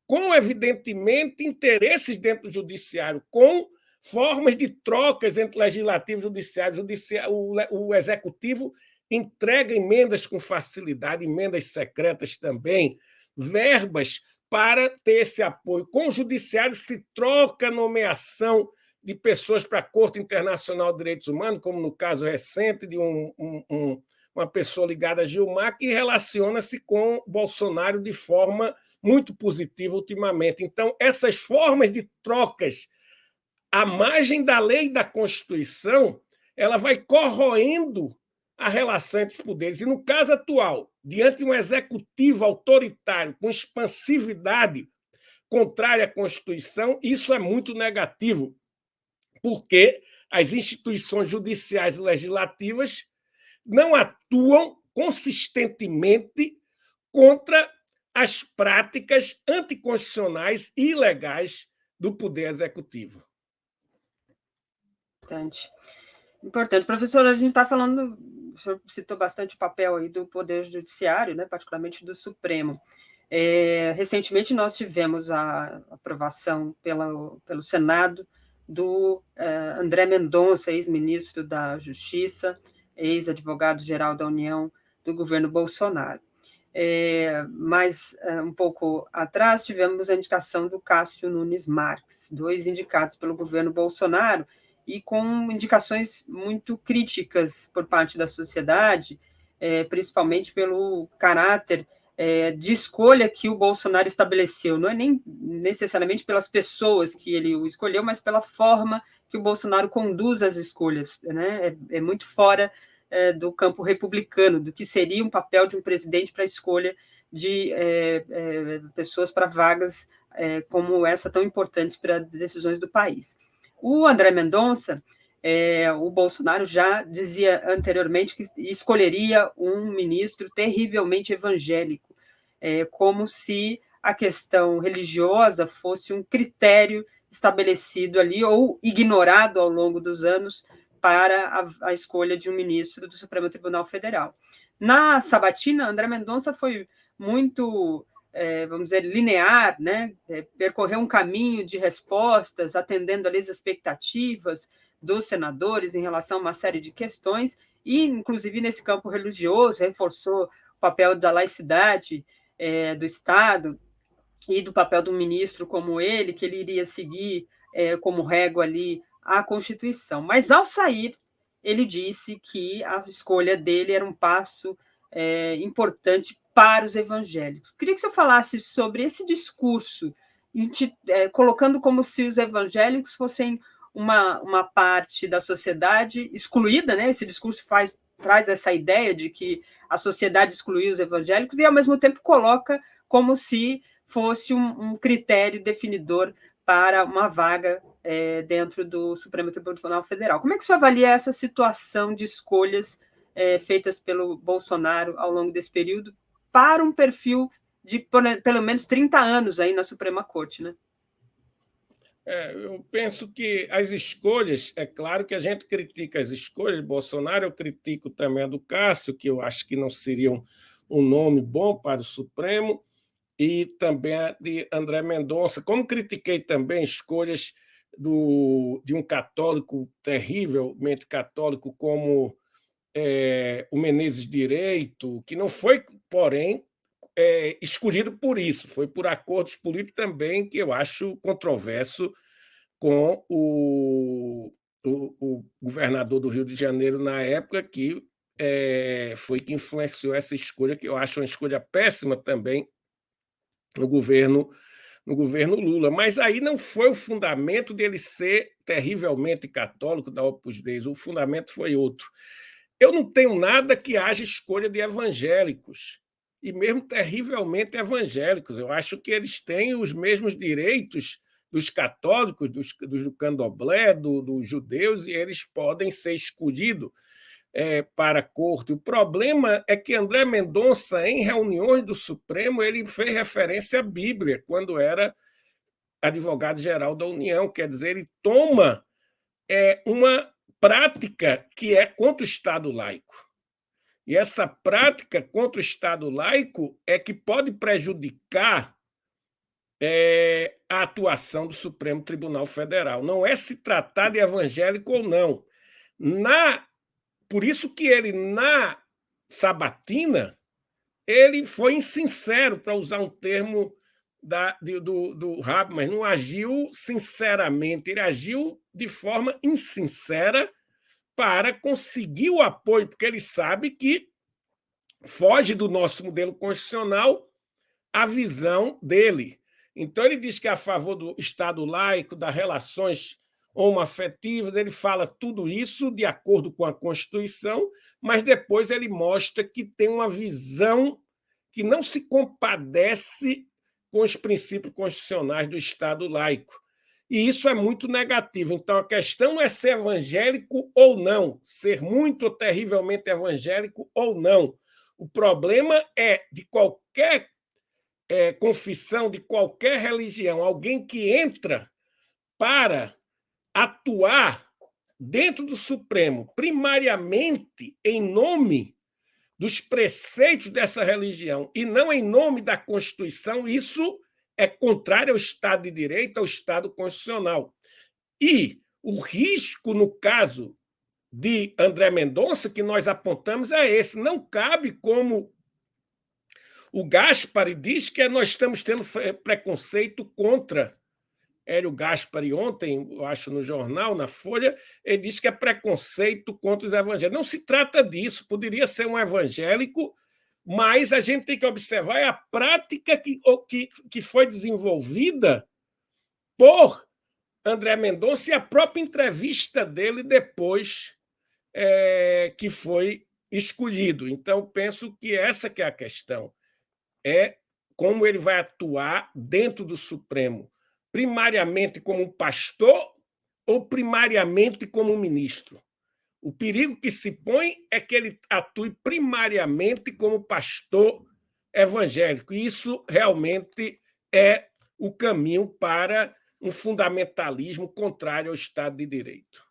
com, evidentemente, interesses dentro do judiciário, com formas de trocas entre legislativo e judiciário. O executivo entrega emendas com facilidade, emendas secretas também, verbas para ter esse apoio. Com o judiciário se troca a nomeação de pessoas para a Corte Internacional de Direitos Humanos, como no caso recente de uma pessoa ligada a Gilmar, que relaciona-se com Bolsonaro de forma muito positiva ultimamente. Então, essas formas de trocas à margem da lei e da Constituição, ela vai corroendo a relação entre os poderes. E, no caso atual, diante de um executivo autoritário, com expansividade contrária à Constituição, isso é muito negativo, porque as instituições judiciais e legislativas não atuam consistentemente contra as práticas anticonstitucionais e ilegais do Poder Executivo. Importante. Professor, a gente está falando, o senhor citou bastante o papel aí do Poder Judiciário, né, particularmente do Supremo. Recentemente, nós tivemos a aprovação pelo Senado do André Mendonça, ex-ministro da Justiça, ex-advogado-geral da União do governo Bolsonaro. Mas, um pouco atrás, tivemos a indicação do Cássio Nunes Marques, 2 indicados pelo governo Bolsonaro, e com indicações muito críticas por parte da sociedade, principalmente pelo caráter de escolha que o Bolsonaro estabeleceu. Não é nem necessariamente pelas pessoas que ele o escolheu, mas pela forma que o Bolsonaro conduz as escolhas, né? É muito fora do campo republicano, do que seria um papel de um presidente para a escolha de pessoas para vagas como essa, tão importantes para decisões do país. O André Mendonça, o Bolsonaro já dizia anteriormente que escolheria um ministro terrivelmente evangélico, como se a questão religiosa fosse um critério estabelecido ali ou ignorado ao longo dos anos para a escolha de um ministro do Supremo Tribunal Federal. Na sabatina, André Mendonça foi muito, vamos dizer, linear, né? Percorreu um caminho de respostas, atendendo ali as expectativas, dos senadores em relação a uma série de questões, e, inclusive, nesse campo religioso, reforçou o papel da laicidade do Estado e do papel do ministro como ele, que ele iria seguir como régua ali a Constituição. Mas, ao sair, ele disse que a escolha dele era um passo importante para os evangélicos. Queria que você falasse sobre esse discurso, colocando como se os evangélicos fossem uma parte da sociedade excluída, né? Esse discurso traz essa ideia de que a sociedade excluiu os evangélicos e, ao mesmo tempo, coloca como se fosse um critério definidor para uma vaga dentro do Supremo Tribunal Federal. Como é que você avalia essa situação de escolhas feitas pelo Bolsonaro ao longo desse período para um perfil de pelo menos 30 anos aí na Suprema Corte, né? Eu penso que as escolhas, é claro que a gente critica as escolhas de Bolsonaro, eu critico também a do Cássio, que eu acho que não seria um nome bom para o Supremo, e também a de André Mendonça, como critiquei também escolhas de um católico terrivelmente católico como o Menezes Direito, que não foi, porém, escolhido por isso, foi por acordos políticos também, que eu acho controverso com o governador do Rio de Janeiro na época, que foi que influenciou essa escolha, que eu acho uma escolha péssima também no governo Lula. Mas aí não foi o fundamento dele ser terrivelmente católico da Opus Dei, o fundamento foi outro. Eu não tenho nada que haja escolha de evangélicos, e mesmo terrivelmente evangélicos. Eu acho que eles têm os mesmos direitos dos católicos, do candomblé, dos judeus, e eles podem ser escolhidos para a corte. O problema é que André Mendonça, em reuniões do Supremo, ele fez referência à Bíblia, quando era advogado-geral da União, quer dizer, ele toma uma prática que é contra o Estado laico. E essa prática contra o Estado laico é que pode prejudicar a atuação do Supremo Tribunal Federal. Não é se tratar de evangélico ou não. Por isso que ele, na sabatina, ele foi insincero, para usar um termo do Rabi, mas não agiu sinceramente, ele agiu de forma insincera para conseguir o apoio, porque ele sabe que foge do nosso modelo constitucional a visão dele. Então, ele diz que é a favor do Estado laico, das relações homoafetivas, ele fala tudo isso de acordo com a Constituição, mas depois ele mostra que tem uma visão que não se compadece com os princípios constitucionais do Estado laico. E isso é muito negativo. Então, a questão não é ser evangélico ou não, ser muito ou terrivelmente evangélico ou não. O problema é de qualquer confissão, de qualquer religião, alguém que entra para atuar dentro do Supremo, primariamente em nome dos preceitos dessa religião e não em nome da Constituição, isso é contrário ao Estado de Direito, ao Estado constitucional. E o risco, no caso de André Mendonça, que nós apontamos, é esse. Não cabe, como o Gaspari diz, que nós estamos tendo preconceito contra Hélio Gaspari ontem, eu acho, no jornal, na Folha, ele diz que é preconceito contra os evangélicos. Não se trata disso, poderia ser um evangélico, mas a gente tem que observar a prática que foi desenvolvida por André Mendonça e a própria entrevista dele depois que foi escolhido. Então, penso que essa que é a questão, é como ele vai atuar dentro do Supremo, primariamente como um pastor ou primariamente como um ministro. O perigo que se põe é que ele atue primariamente como pastor evangélico. E isso realmente é o caminho para um fundamentalismo contrário ao Estado de Direito.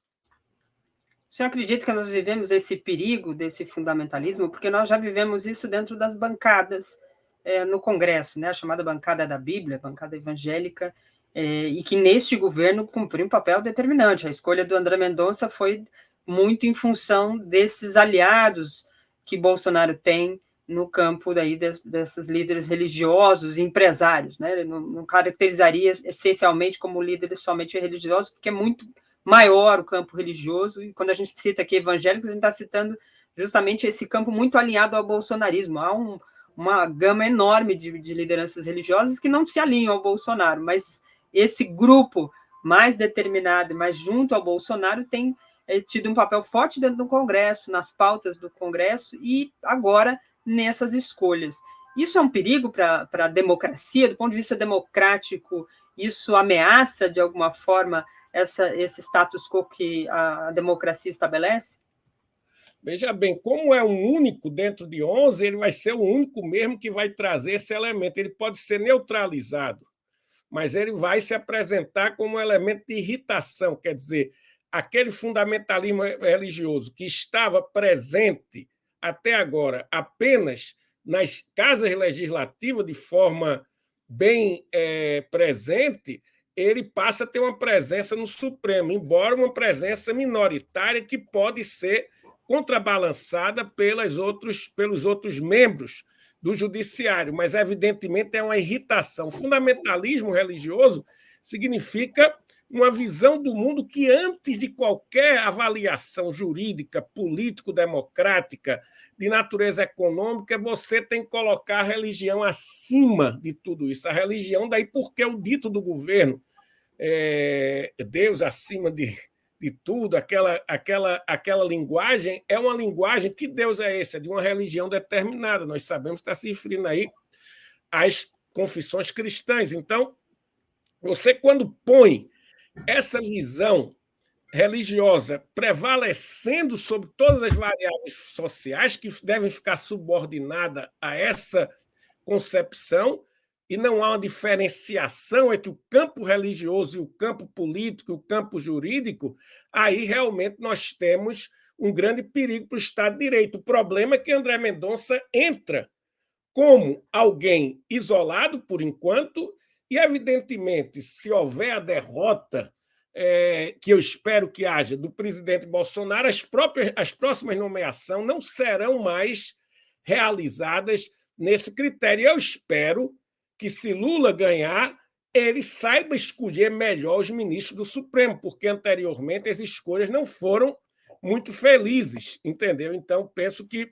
O senhor acredita que nós vivemos esse perigo desse fundamentalismo? Porque nós já vivemos isso dentro das bancadas no Congresso, né? A chamada bancada da Bíblia, bancada evangélica, e que neste governo cumpriu um papel determinante. A escolha do André Mendonça foi muito em função desses aliados que Bolsonaro tem no campo daí desses líderes religiosos e empresários, né? Ele não caracterizaria essencialmente como líderes somente religiosos, porque é muito maior o campo religioso, e quando a gente cita aqui evangélicos, a gente está citando justamente esse campo muito alinhado ao bolsonarismo. Há uma gama enorme de lideranças religiosas que não se alinham ao Bolsonaro, mas esse grupo mais determinado, mais junto ao Bolsonaro, tem tido um papel forte dentro do Congresso, nas pautas do Congresso e agora nessas escolhas. Isso é um perigo para a democracia, do ponto de vista democrático, isso ameaça, de alguma forma, esse status quo que a democracia estabelece? Veja bem, como é um único dentro de 11, ele vai ser o único mesmo que vai trazer esse elemento. Ele pode ser neutralizado, mas ele vai se apresentar como um elemento de irritação, quer dizer, aquele fundamentalismo religioso que estava presente até agora apenas nas casas legislativas de forma bem presente, ele passa a ter uma presença no Supremo, embora uma presença minoritária que pode ser contrabalançada pelos outros membros do judiciário, mas evidentemente é uma irritação. O fundamentalismo religioso significa uma visão do mundo que, antes de qualquer avaliação jurídica, político-democrática, de natureza econômica, você tem que colocar a religião acima de tudo isso. A religião, daí porque o dito do governo, Deus acima de tudo, aquela linguagem é uma linguagem, que Deus é esse? É de uma religião determinada. Nós sabemos que está se referindo aí às confissões cristãs. Então, você, quando põe essa visão religiosa prevalecendo sobre todas as variáveis sociais que devem ficar subordinadas a essa concepção, e não há uma diferenciação entre o campo religioso e o campo político, o campo jurídico, aí realmente nós temos um grande perigo para o Estado de Direito. O problema é que André Mendonça entra como alguém isolado, por enquanto, e, evidentemente, se houver a derrota, que eu espero que haja, do presidente Bolsonaro, as próximas nomeações não serão mais realizadas nesse critério. Eu espero que, se Lula ganhar, ele saiba escolher melhor os ministros do Supremo, porque anteriormente as escolhas não foram muito felizes, entendeu? Então, penso que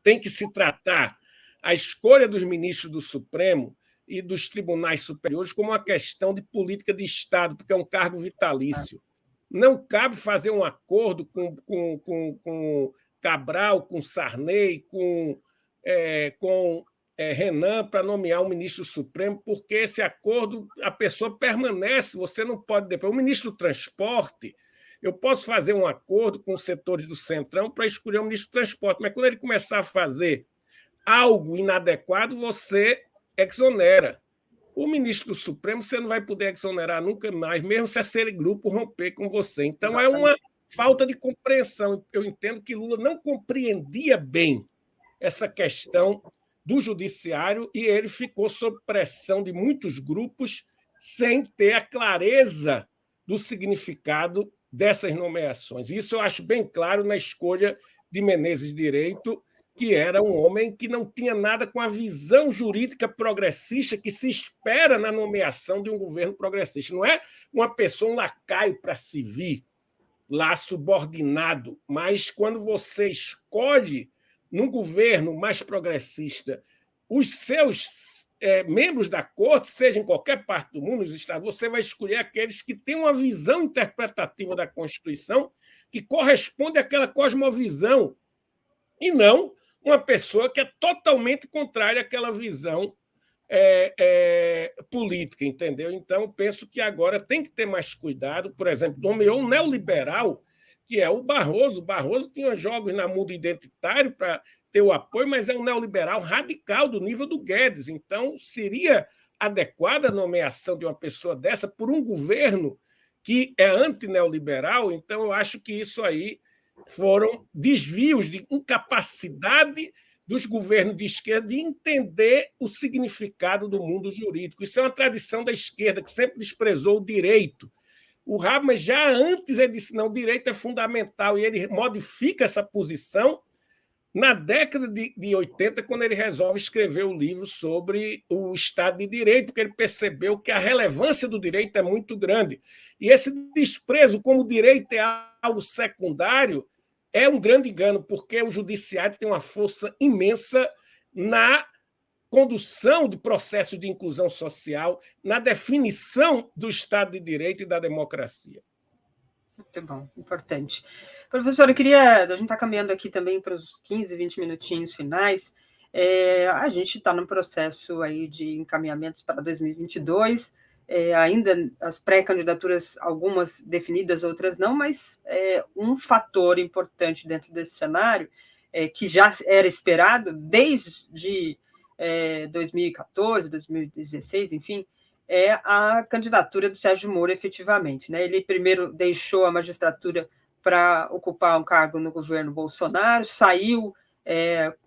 tem que se tratar a escolha dos ministros do Supremo e dos tribunais superiores como uma questão de política de Estado, porque é um cargo vitalício. Não cabe fazer um acordo com Cabral, com Sarney, com Renan para nomear um ministro supremo, porque esse acordo, a pessoa permanece, você não pode depois. O ministro do Transporte, eu posso fazer um acordo com os setores do Centrão para escolher o ministro do Transporte, mas quando ele começar a fazer algo inadequado, você exonera. O ministro do Supremo você não vai poder exonerar nunca mais, mesmo se aquele grupo romper com você. Então, é uma falta de compreensão. Eu entendo que Lula não compreendia bem essa questão do judiciário e ele ficou sob pressão de muitos grupos sem ter a clareza do significado dessas nomeações. Isso eu acho bem claro na escolha de Menezes Direito, que era um homem que não tinha nada com a visão jurídica progressista que se espera na nomeação de um governo progressista. Não é uma pessoa, um lacaio para servir lá subordinado, mas quando você escolhe num governo mais progressista os seus membros da corte, seja em qualquer parte do mundo, nos Estados, você vai escolher aqueles que têm uma visão interpretativa da Constituição que corresponde àquela cosmovisão, e não uma pessoa que é totalmente contrária àquela visão política, entendeu? Então, penso que agora tem que ter mais cuidado. Por exemplo, nomeou um neoliberal, que é o Barroso. O Barroso tinha jogos na mundo identitário para ter o apoio, mas é um neoliberal radical do nível do Guedes. Então, seria adequada a nomeação de uma pessoa dessa por um governo que é antineoliberal? Então, eu acho que isso aí foram desvios de incapacidade dos governos de esquerda de entender o significado do mundo jurídico. Isso é uma tradição da esquerda, que sempre desprezou o direito. O Habermas, já antes, ele disse, não, o direito é fundamental, e ele modifica essa posição na década de 80, quando ele resolve escrever o livro sobre o Estado de Direito, porque ele percebeu que a relevância do direito é muito grande. E esse desprezo, como o direito é algo secundário, é um grande engano, porque o judiciário tem uma força imensa na condução de processos de inclusão social, na definição do Estado de Direito e da democracia. Muito bom, importante. Professor, eu queria... A gente está caminhando aqui também para os 15, 20 minutinhos finais. A gente está num processo aí de encaminhamentos para 2022, ainda as pré-candidaturas, algumas definidas, outras não, mas um fator importante dentro desse cenário, que já era esperado desde 2014, 2016, enfim, é a candidatura do Sérgio Moro, efetivamente. Né? Ele primeiro deixou a magistratura para ocupar um cargo no governo Bolsonaro, saiu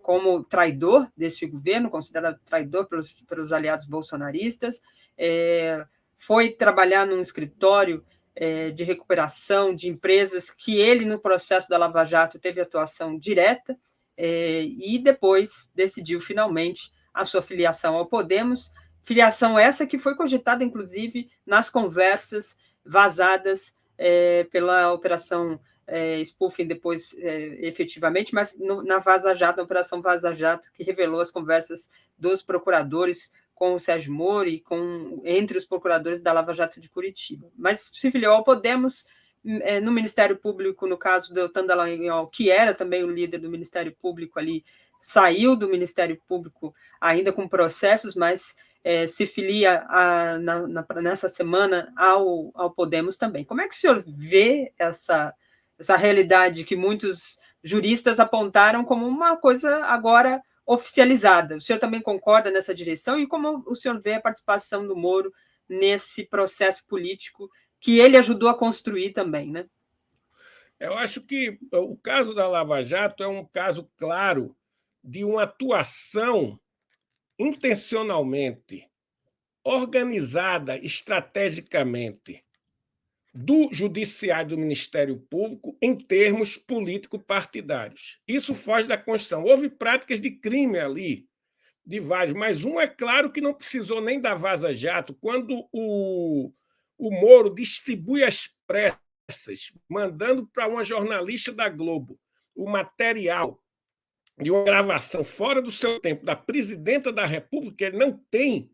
como traidor deste governo, considerado traidor pelos aliados bolsonaristas, foi trabalhar num escritório de recuperação de empresas que ele, no processo da Lava Jato, teve atuação direta, e depois decidiu, finalmente, a sua filiação ao Podemos, filiação essa que foi cogitada, inclusive, nas conversas vazadas pela Operação Spoofing, depois, efetivamente, mas na Vaza Jato, na Operação Vaza Jato, que revelou as conversas dos procuradores com o Sérgio Moro e entre os procuradores da Lava Jato de Curitiba. Mas se filiou ao Podemos, no Ministério Público, no caso do Deltan Dallagnol, que era também o líder do Ministério Público ali, saiu do Ministério Público ainda com processos, mas se filia nessa semana ao Podemos também. Como é que o senhor vê essa realidade que muitos juristas apontaram como uma coisa agora oficializada? O senhor também concorda nessa direção? E como o senhor vê a participação do Moro nesse processo político que ele ajudou a construir também, né? Eu acho que o caso da Lava Jato é um caso claro de uma atuação intencionalmente organizada estrategicamente do Judiciário e do Ministério Público em termos político-partidários. Isso foge da Constituição. Houve práticas de crime ali, de vários, mas um é claro que não precisou nem da Vaza Jato. Quando o Moro distribui as pressas, mandando para uma jornalista da Globo o material de uma gravação fora do seu tempo da presidenta da República, ele não tem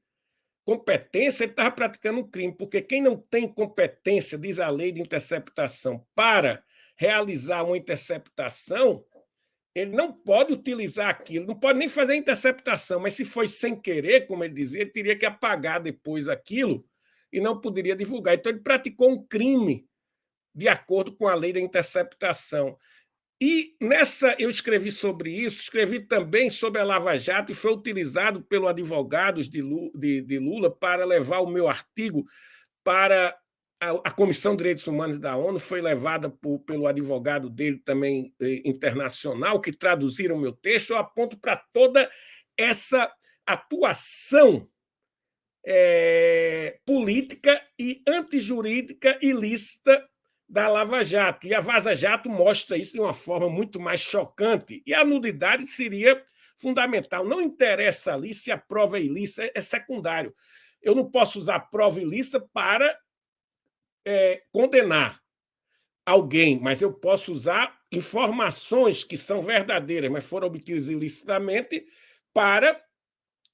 competência, ele estava praticando um crime, porque quem não tem competência, diz a lei de interceptação, para realizar uma interceptação, ele não pode utilizar aquilo, não pode nem fazer a interceptação, mas se foi sem querer, como ele dizia, ele teria que apagar depois aquilo e não poderia divulgar. Então, ele praticou um crime de acordo com a lei da interceptação. E eu escrevi sobre isso, escrevi também sobre a Lava Jato, e foi utilizado pelos advogados de Lula para levar o meu artigo para a Comissão de Direitos Humanos da ONU, foi levada pelo advogado dele também internacional, que traduziram o meu texto. Eu aponto para toda essa atuação política e antijurídica ilícita da Lava Jato. E a Vaza Jato mostra isso de uma forma muito mais chocante. E a nulidade seria fundamental. Não interessa ali se a prova é ilícita, é secundário. Eu não posso usar prova ilícita para condenar alguém, mas eu posso usar informações que são verdadeiras, mas foram obtidas ilicitamente, para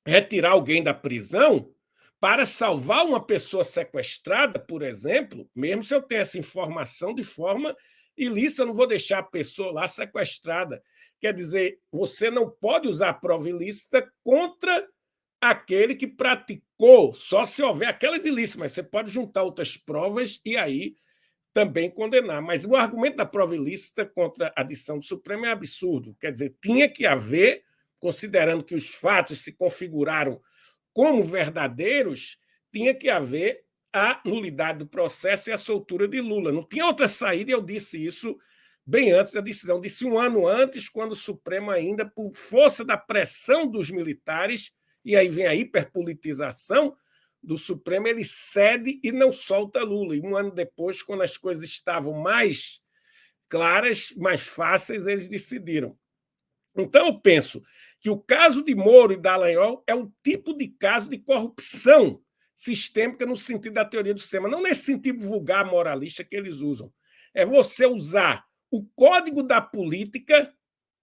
retirar alguém da prisão, para salvar uma pessoa sequestrada, por exemplo. Mesmo se eu tenho essa informação de forma ilícita, eu não vou deixar a pessoa lá sequestrada. Quer dizer, você não pode usar a prova ilícita contra aquele que praticou, só se houver aquelas ilícitas, mas você pode juntar outras provas e aí também condenar. Mas o argumento da prova ilícita contra a decisão do Supremo é absurdo. Quer dizer, tinha que haver, considerando que os fatos se configuraram como verdadeiros, tinha que haver a nulidade do processo e a soltura de Lula. Não tinha outra saída, e eu disse isso bem antes da decisão. Disse um ano antes, quando o Supremo ainda, por força da pressão dos militares, e aí vem a hiperpolitização do Supremo, ele cede e não solta Lula. E um ano depois, quando as coisas estavam mais claras, mais fáceis, eles decidiram. Então, eu penso que o caso de Moro e Dallagnol é o tipo de caso de corrupção sistêmica no sentido da teoria do sistema, não nesse sentido vulgar moralista que eles usam. É você usar o código da política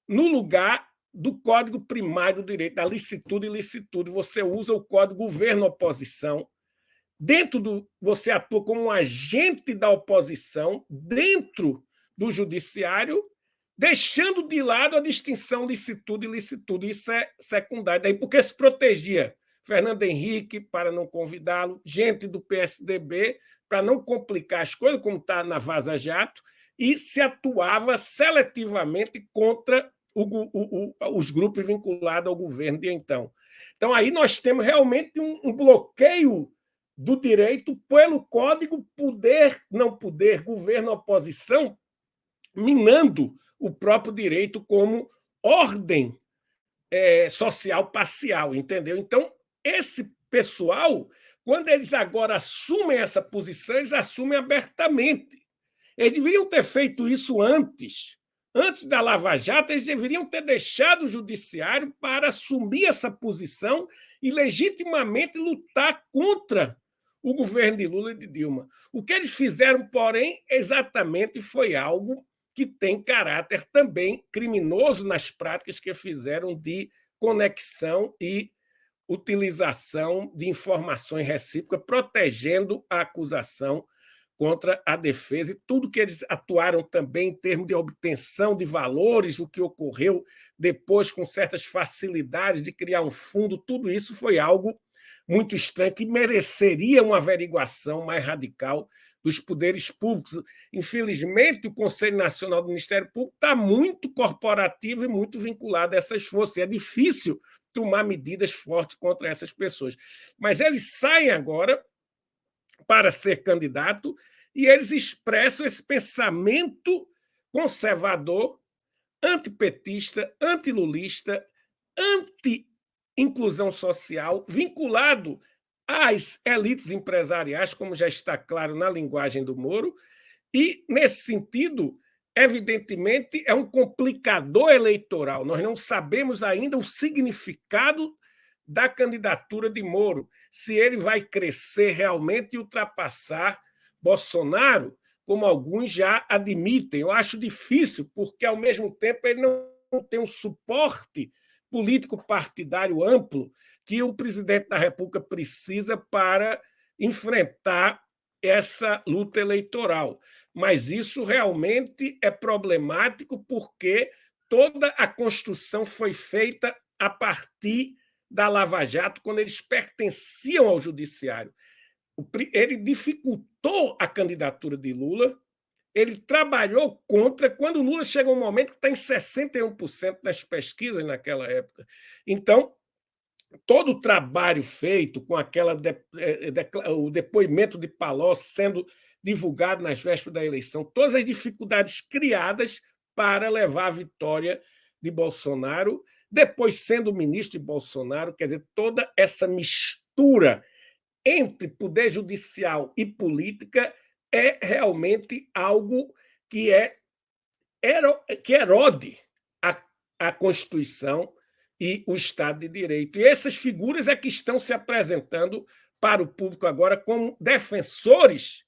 no lugar do código primário do direito, da licitude e ilicitude. Você usa o código governo-oposição. Você atua como um agente da oposição dentro do judiciário, deixando de lado a distinção licitude e ilicitude. Isso é secundário. Daí porque se protegia Fernando Henrique para não convidá-lo, gente do PSDB para não complicar as coisas, como está na Vaza Jato, e se atuava seletivamente contra os grupos vinculados ao governo de então. Então, aí nós temos realmente um bloqueio do direito pelo código poder, não poder, governo, oposição, minando o próprio direito como ordem social parcial, entendeu? Então, esse pessoal, quando eles agora assumem essa posição, eles assumem abertamente. Eles deveriam ter feito isso antes. Antes da Lava Jato, eles deveriam ter deixado o judiciário para assumir essa posição e legitimamente lutar contra o governo de Lula e de Dilma. O que eles fizeram, porém, exatamente foi algo que tem caráter também criminoso nas práticas que fizeram de conexão e utilização de informações recíprocas, protegendo a acusação contra a defesa e tudo que eles atuaram também em termos de obtenção de valores, o que ocorreu depois com certas facilidades de criar um fundo, tudo isso foi algo muito estranho, que mereceria uma averiguação mais radical dos poderes públicos. Infelizmente, o Conselho Nacional do Ministério Público está muito corporativo e muito vinculado a essas forças. É difícil tomar medidas fortes contra essas pessoas. Mas eles saem agora para ser candidato e eles expressam esse pensamento conservador, antipetista, antilulista, anti-inclusão social, vinculado às elites empresariais, como já está claro na linguagem do Moro, e, nesse sentido, evidentemente, é um complicador eleitoral. Nós não sabemos ainda o significado da candidatura de Moro, se ele vai crescer realmente e ultrapassar Bolsonaro, como alguns já admitem. Eu acho difícil, porque, ao mesmo tempo, ele não tem um suporte político partidário amplo que o presidente da República precisa para enfrentar essa luta eleitoral. Mas isso realmente é problemático porque toda a construção foi feita a partir da Lava Jato, quando eles pertenciam ao judiciário. Ele dificultou a candidatura de Lula, ele trabalhou contra, quando Lula chega um momento que está em 61% das pesquisas naquela época. Então, todo o trabalho feito com o depoimento de Palocci sendo divulgado nas vésperas da eleição, todas as dificuldades criadas para levar a vitória de Bolsonaro, depois sendo ministro de Bolsonaro, quer dizer, toda essa mistura entre poder judicial e política é realmente algo que erode a Constituição e o Estado de Direito. E essas figuras é que estão se apresentando para o público agora como defensores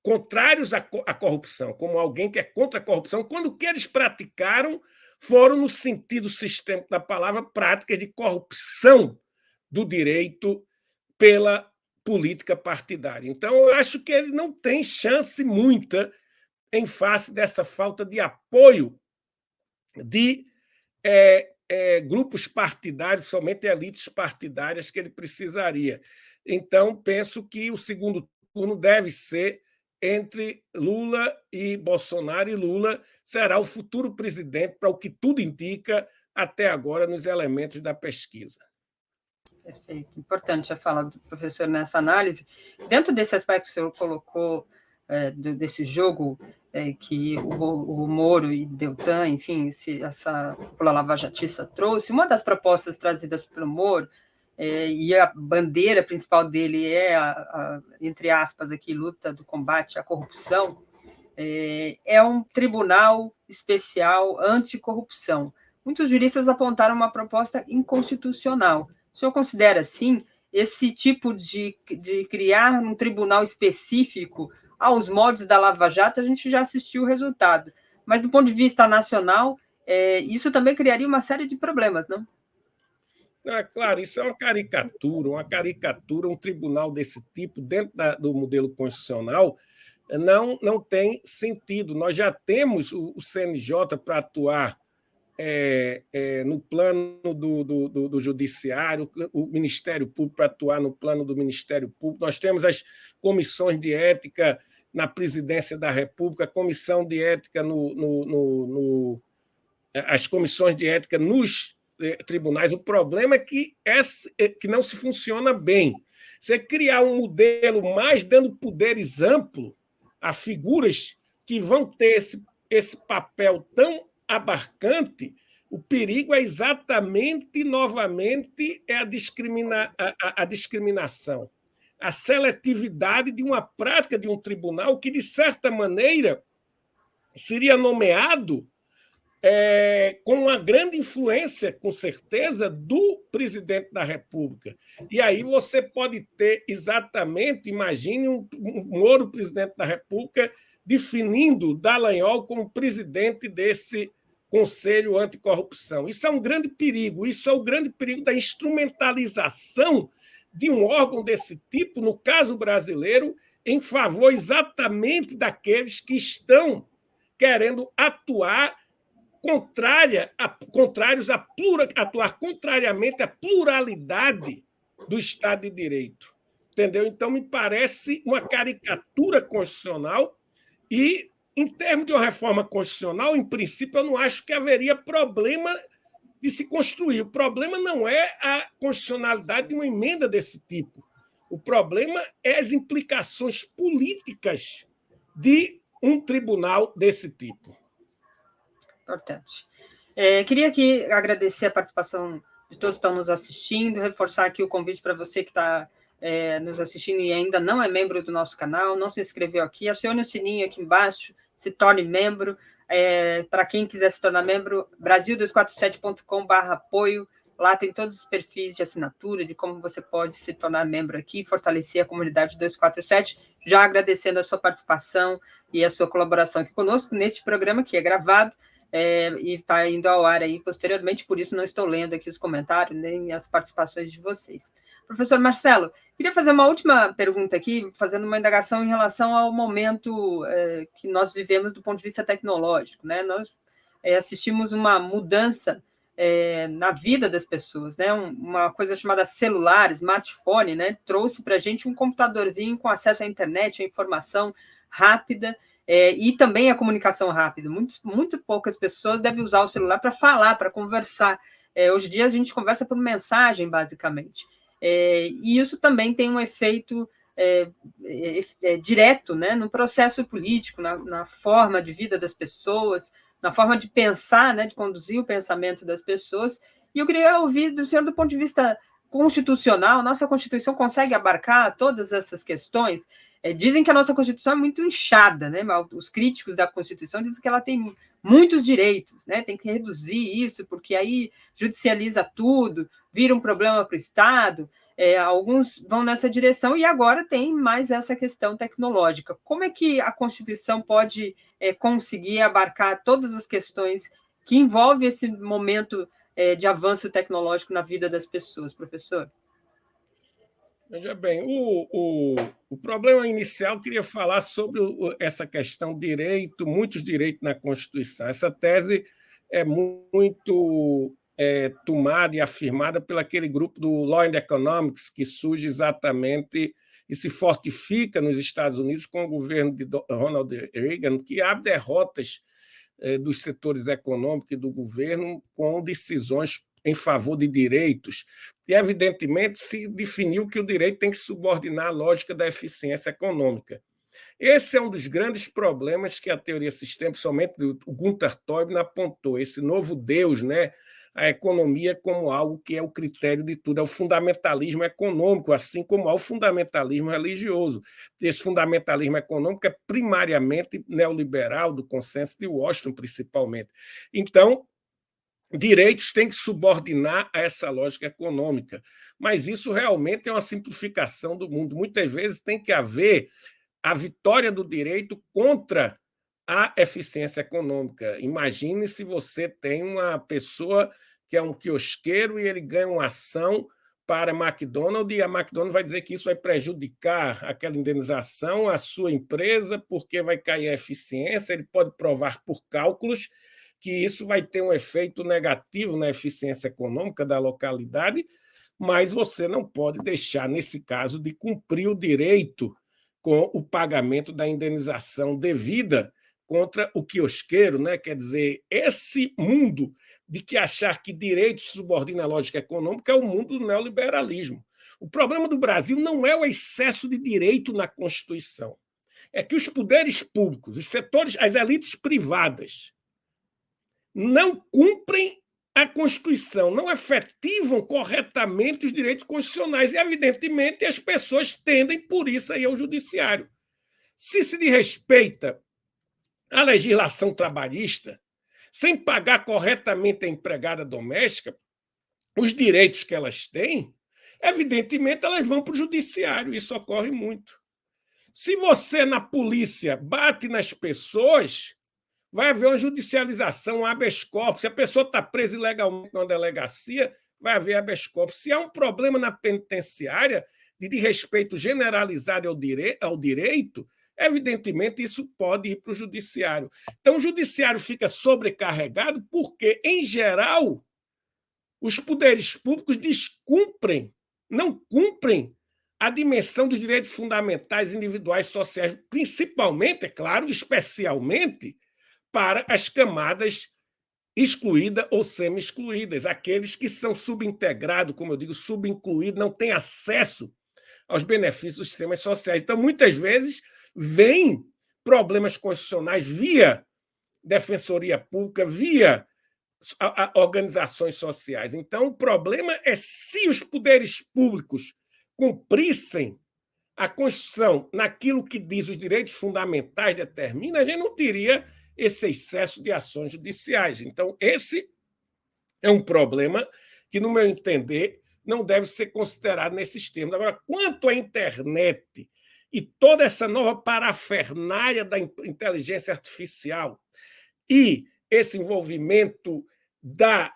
contrários à corrupção, como alguém que é contra a corrupção, quando o que eles praticaram foram, no sentido sistêmico da palavra, práticas de corrupção do direito pela política partidária. Então, eu acho que ele não tem chance muita em face dessa falta de apoio de grupos partidários, somente elites partidárias, que ele precisaria. Então, penso que o segundo turno deve ser entre Lula e Bolsonaro, e Lula será o futuro presidente, para o que tudo indica até agora nos elementos da pesquisa. Perfeito. Importante a fala do professor nessa análise. Dentro desse aspecto que o senhor colocou, desse jogo que o Moro e Deltan, enfim, essa cúpula lavajatista trouxe. Uma das propostas trazidas pelo Moro, e a bandeira principal dele é entre aspas, aqui, luta do combate à corrupção, é um tribunal especial anticorrupção. Muitos juristas apontaram uma proposta inconstitucional. O senhor considera, sim, esse tipo de criar um tribunal específico aos moldes da Lava Jato? A gente já assistiu o resultado. Mas, do ponto de vista nacional, isso também criaria uma série de problemas, não? Claro, isso é uma caricatura, um tribunal desse tipo, dentro do modelo constitucional, não tem sentido. Nós já temos o CNJ para atuar no plano do Judiciário, o Ministério Público para atuar no plano do Ministério Público, nós temos as comissões de ética na Presidência da República, a comissão de ética as comissões de ética nos tribunais. O problema é que não se funciona bem. Você criar um modelo mais dando poderes amplos a figuras que vão ter esse papel tão abarcante, o perigo é exatamente, novamente, a discriminação, a seletividade de uma prática de um tribunal que, de certa maneira, seria nomeado com uma grande influência, com certeza, do presidente da República. E aí você pode ter exatamente, imagine um Moro, presidente da República, definindo Dallagnol como presidente desse Conselho Anticorrupção. Isso é um grande perigo, isso é o grande perigo da instrumentalização de um órgão desse tipo, no caso brasileiro, em favor exatamente daqueles que estão querendo atuar atuar contrariamente à pluralidade do Estado de Direito. Entendeu? Então, me parece uma caricatura constitucional e, em termos de uma reforma constitucional, em princípio, eu não acho que haveria problema de se construir. O problema não é a constitucionalidade de uma emenda desse tipo. O problema é as implicações políticas de um tribunal desse tipo. Importante. Queria aqui agradecer a participação de todos que estão nos assistindo, reforçar aqui o convite para você que está nos assistindo e ainda não é membro do nosso canal, não se inscreveu aqui, acione o sininho aqui embaixo, se torne membro. Para quem quiser se tornar membro, brasil247.com/apoio, lá tem todos os perfis de assinatura, de como você pode se tornar membro aqui e fortalecer a comunidade 247, já agradecendo a sua participação e a sua colaboração aqui conosco neste programa que é gravado, e está indo ao ar aí posteriormente, por isso não estou lendo aqui os comentários, nem as participações de vocês. Professor Marcelo, queria fazer uma última pergunta aqui, fazendo uma indagação em relação ao momento que nós vivemos do ponto de vista tecnológico, né? Nós assistimos uma mudança na vida das pessoas, né? Uma coisa chamada celular, smartphone, né? Trouxe para a gente um computadorzinho com acesso à internet, à informação rápida, e também a comunicação rápida. Muito poucas pessoas devem usar o celular para falar, para conversar. Hoje em dia a gente conversa por mensagem, basicamente. E isso também tem um efeito direto, né, no processo político, na forma de vida das pessoas, na forma de pensar, né, de conduzir o pensamento das pessoas. E eu queria ouvir do senhor, do ponto de vista constitucional, nossa Constituição consegue abarcar todas essas questões? Dizem que a nossa Constituição é muito inchada, né? Os críticos da Constituição dizem que ela tem muitos direitos, né? Tem que reduzir isso, porque aí judicializa tudo, vira um problema para o Estado. Alguns vão nessa direção, e agora tem mais essa questão tecnológica. Como é que a Constituição pode conseguir abarcar todas as questões que envolvem esse momento de avanço tecnológico na vida das pessoas, professor? Veja bem, o problema inicial, eu queria falar sobre essa questão direito, muitos direitos na Constituição. Essa tese é muito tomada e afirmada pelo aquele grupo do Law and Economics, que surge exatamente e se fortifica nos Estados Unidos com o governo de Ronald Reagan, que abre derrotas dos setores econômicos e do governo com decisões em favor de direitos. E, evidentemente, se definiu que o direito tem que subordinar a lógica da eficiência econômica. Esse é um dos grandes problemas que a teoria sistêmica, somente o Gunther Teuben, apontou, esse novo Deus, né? A economia como algo que é o critério de tudo, é o fundamentalismo econômico, assim como há o fundamentalismo religioso. Esse fundamentalismo econômico é primariamente neoliberal, do consenso de Washington, principalmente. Então, direitos têm que subordinar a essa lógica econômica, mas isso realmente é uma simplificação do mundo. Muitas vezes tem que haver a vitória do direito contra a eficiência econômica. Imagine se você tem uma pessoa que é um quiosqueiro e ele ganha uma ação para a McDonald's e a McDonald's vai dizer que isso vai prejudicar aquela indenização a sua empresa porque vai cair a eficiência, ele pode provar por cálculos que isso vai ter um efeito negativo na eficiência econômica da localidade, mas você não pode deixar, nesse caso, de cumprir o direito com o pagamento da indenização devida contra o quiosqueiro, né? Quer dizer, esse mundo de que achar que direito subordina a lógica econômica é o mundo do neoliberalismo. O problema do Brasil não é o excesso de direito na Constituição, é que os poderes públicos, os setores, as elites privadas, não cumprem a Constituição, não efetivam corretamente os direitos constitucionais. E, evidentemente, as pessoas tendem, por isso, a ir ao judiciário. Se desrespeita a legislação trabalhista, sem pagar corretamente a empregada doméstica, os direitos que elas têm, evidentemente, elas vão para o judiciário. Isso ocorre muito. Se você, na polícia, bate nas pessoas, vai haver uma judicialização, um habeas corpus. Se a pessoa está presa ilegalmente numa delegacia, vai haver habeas corpus. Se há um problema na penitenciária de desrespeito generalizado ao direito, evidentemente isso pode ir para o judiciário. Então, o judiciário fica sobrecarregado porque, em geral, os poderes públicos descumprem, não cumprem a dimensão dos direitos fundamentais individuais sociais, principalmente, é claro, especialmente, para as camadas excluídas ou semi-excluídas, aqueles que são subintegrados, como eu digo, subincluídos, não têm acesso aos benefícios dos sistemas sociais. Então, muitas vezes, vêm problemas constitucionais via defensoria pública, via organizações sociais. Então, o problema é se os poderes públicos cumprissem a Constituição naquilo que diz os direitos fundamentais determina, a gente não teria esse excesso de ações judiciais. Então, esse é um problema que, no meu entender, não deve ser considerado nesses termos. Agora, quanto à internet e toda essa nova parafernália da inteligência artificial e esse envolvimento da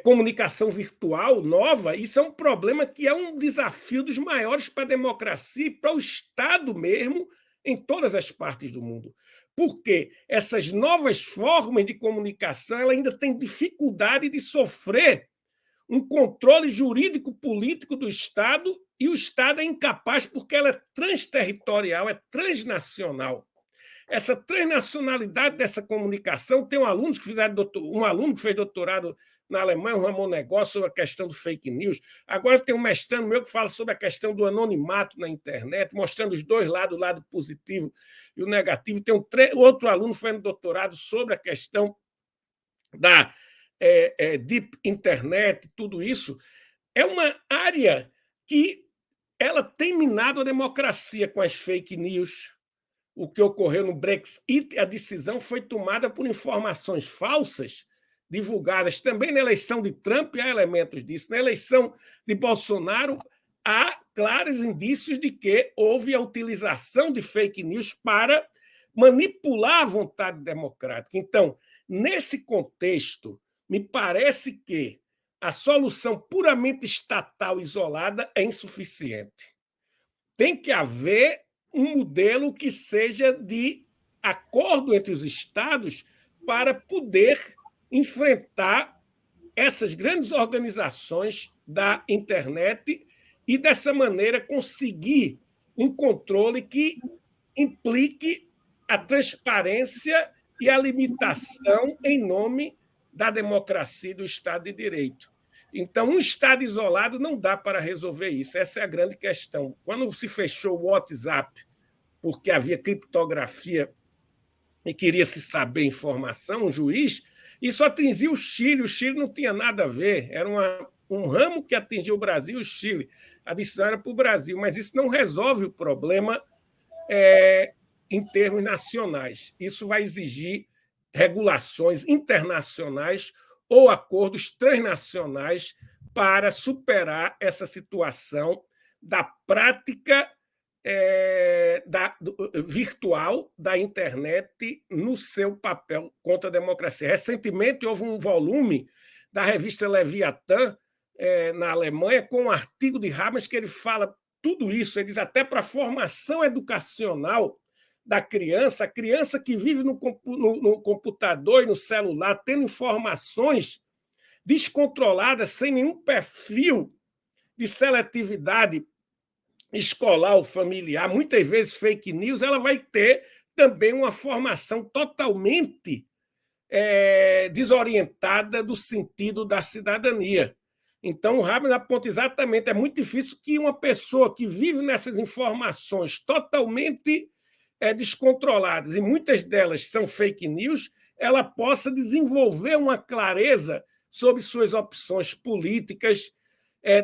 comunicação virtual nova, isso é um problema que é um desafio dos maiores para a democracia e para o Estado mesmo em todas as partes do mundo. Porque essas novas formas de comunicação ela ainda tem dificuldade de sofrer um controle jurídico-político do Estado e o Estado é incapaz porque ela é transterritorial, é transnacional. Essa transnacionalidade dessa comunicação tem um aluno que fez doutorado na Alemanha, o Ramon Negócio, sobre a questão do fake news. Agora tem um mestrando meu que fala sobre a questão do anonimato na internet, mostrando os dois lados, o lado positivo e o negativo. Tem outro aluno fazendo doutorado sobre a questão da deep internet, tudo isso. É uma área que ela tem minado a democracia com as fake news. O que ocorreu no Brexit, a decisão foi tomada por informações falsas divulgadas. Também na eleição de Trump há elementos disso. Na eleição de Bolsonaro há claros indícios de que houve a utilização de fake news para manipular a vontade democrática. Então, nesse contexto, me parece que a solução puramente estatal isolada é insuficiente. Tem que haver um modelo que seja de acordo entre os estados para poder enfrentar essas grandes organizações da internet e, dessa maneira, conseguir um controle que implique a transparência e a limitação em nome da democracia e do Estado de Direito. Então, um Estado isolado não dá para resolver isso. Essa é a grande questão. Quando se fechou o WhatsApp porque havia criptografia e queria se saber informação, um juiz, isso atingia o Chile não tinha nada a ver, era um ramo que atingia o Brasil e o Chile. A decisão era para o Brasil, mas isso não resolve o problema em termos nacionais. Isso vai exigir regulações internacionais ou acordos transnacionais para superar essa situação da prática virtual da internet no seu papel contra a democracia. Recentemente houve um volume da revista Leviatã, na Alemanha, com um artigo de Habermas que ele fala tudo isso. Ele diz até para a formação educacional da criança, a criança que vive no computador e no celular, tendo informações descontroladas, sem nenhum perfil de seletividade escolar ou familiar, muitas vezes fake news, ela vai ter também uma formação totalmente desorientada do sentido da cidadania. Então, o Habermas aponta exatamente, é muito difícil que uma pessoa que vive nessas informações totalmente descontroladas, e muitas delas são fake news, ela possa desenvolver uma clareza sobre suas opções políticas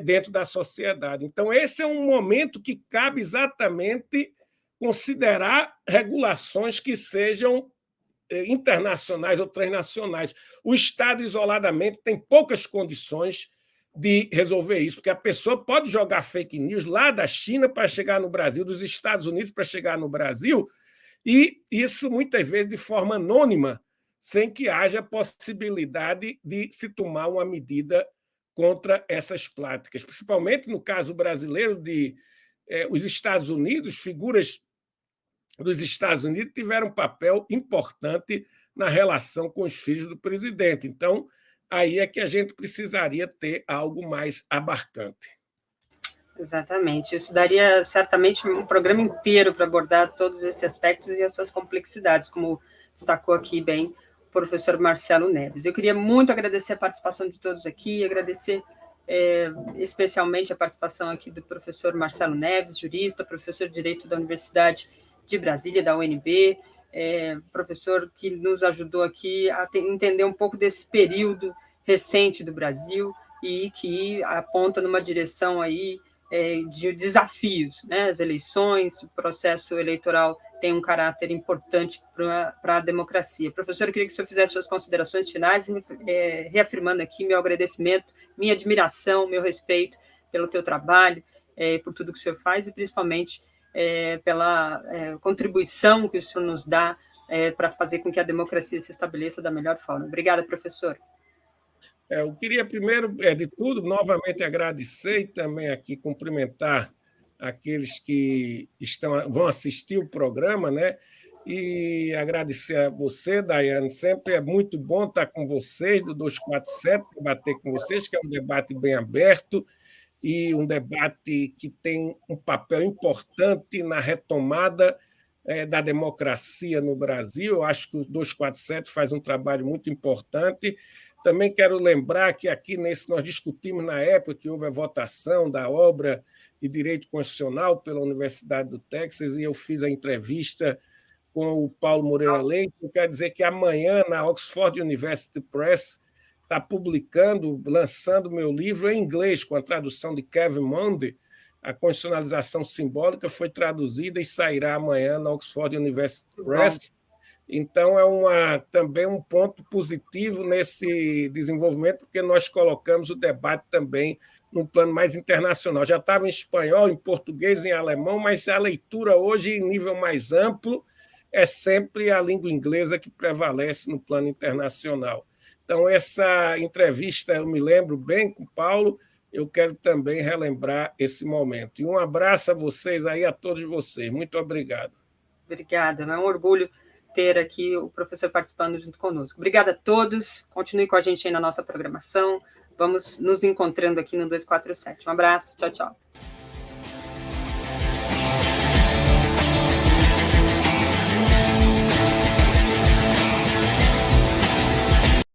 dentro da sociedade. Então, esse é um momento que cabe exatamente considerar regulações que sejam internacionais ou transnacionais. O Estado, isoladamente, tem poucas condições de resolver isso, porque a pessoa pode jogar fake news lá da China para chegar no Brasil, dos Estados Unidos para chegar no Brasil, e isso muitas vezes de forma anônima, sem que haja possibilidade de se tomar uma medida contra essas práticas, principalmente no caso brasileiro os Estados Unidos, figuras dos Estados Unidos tiveram um papel importante na relação com os filhos do presidente. Então, aí é que a gente precisaria ter algo mais abarcante. Exatamente. Isso daria certamente um programa inteiro para abordar todos esses aspectos e as suas complexidades, como destacou aqui bem o professor Marcelo Neves. Eu queria muito agradecer a participação de todos aqui, agradecer especialmente a participação aqui do professor Marcelo Neves, jurista, professor de Direito da Universidade de Brasília, da UNB, professor que nos ajudou aqui a entender um pouco desse período recente do Brasil e que aponta numa direção aí de desafios, né? As eleições, o processo eleitoral tem um caráter importante para a democracia. Professor, eu queria que o senhor fizesse suas considerações finais, reafirmando aqui meu agradecimento, minha admiração, meu respeito pelo teu trabalho, por tudo que o senhor faz e principalmente pela contribuição que o senhor nos dá para fazer com que a democracia se estabeleça da melhor forma. Obrigada, professor. Eu queria, primeiro de tudo, novamente agradecer e também aqui cumprimentar aqueles que vão assistir o programa, né? E agradecer a você, Daiane. Sempre é muito bom estar com vocês, do 247, debater com vocês, que é um debate bem aberto e um debate que tem um papel importante na retomada da democracia no Brasil. Eu acho que o 247 faz um trabalho muito importante. Também quero lembrar que aqui nós discutimos na época que houve a votação da obra de Direito Constitucional pela Universidade do Texas e eu fiz a entrevista com o Paulo Moreira Leite. Eu quero dizer que amanhã, na Oxford University Press, está lançando meu livro em inglês, com a tradução de Kevin Mundy. A constitucionalização simbólica foi traduzida e sairá amanhã na Oxford University Press. Então, também um ponto positivo nesse desenvolvimento, porque nós colocamos o debate também num plano mais internacional. Já estava em espanhol, em português, em alemão, mas a leitura hoje, em nível mais amplo, é sempre a língua inglesa que prevalece no plano internacional. Então, essa entrevista, eu me lembro bem com o Paulo, eu quero também relembrar esse momento. E um abraço a vocês aí, a todos vocês. Muito obrigado. Obrigada, é um orgulho ter aqui o professor participando junto conosco. Obrigada a todos, continue com a gente aí na nossa programação, vamos nos encontrando aqui no 247. Um abraço, tchau, tchau.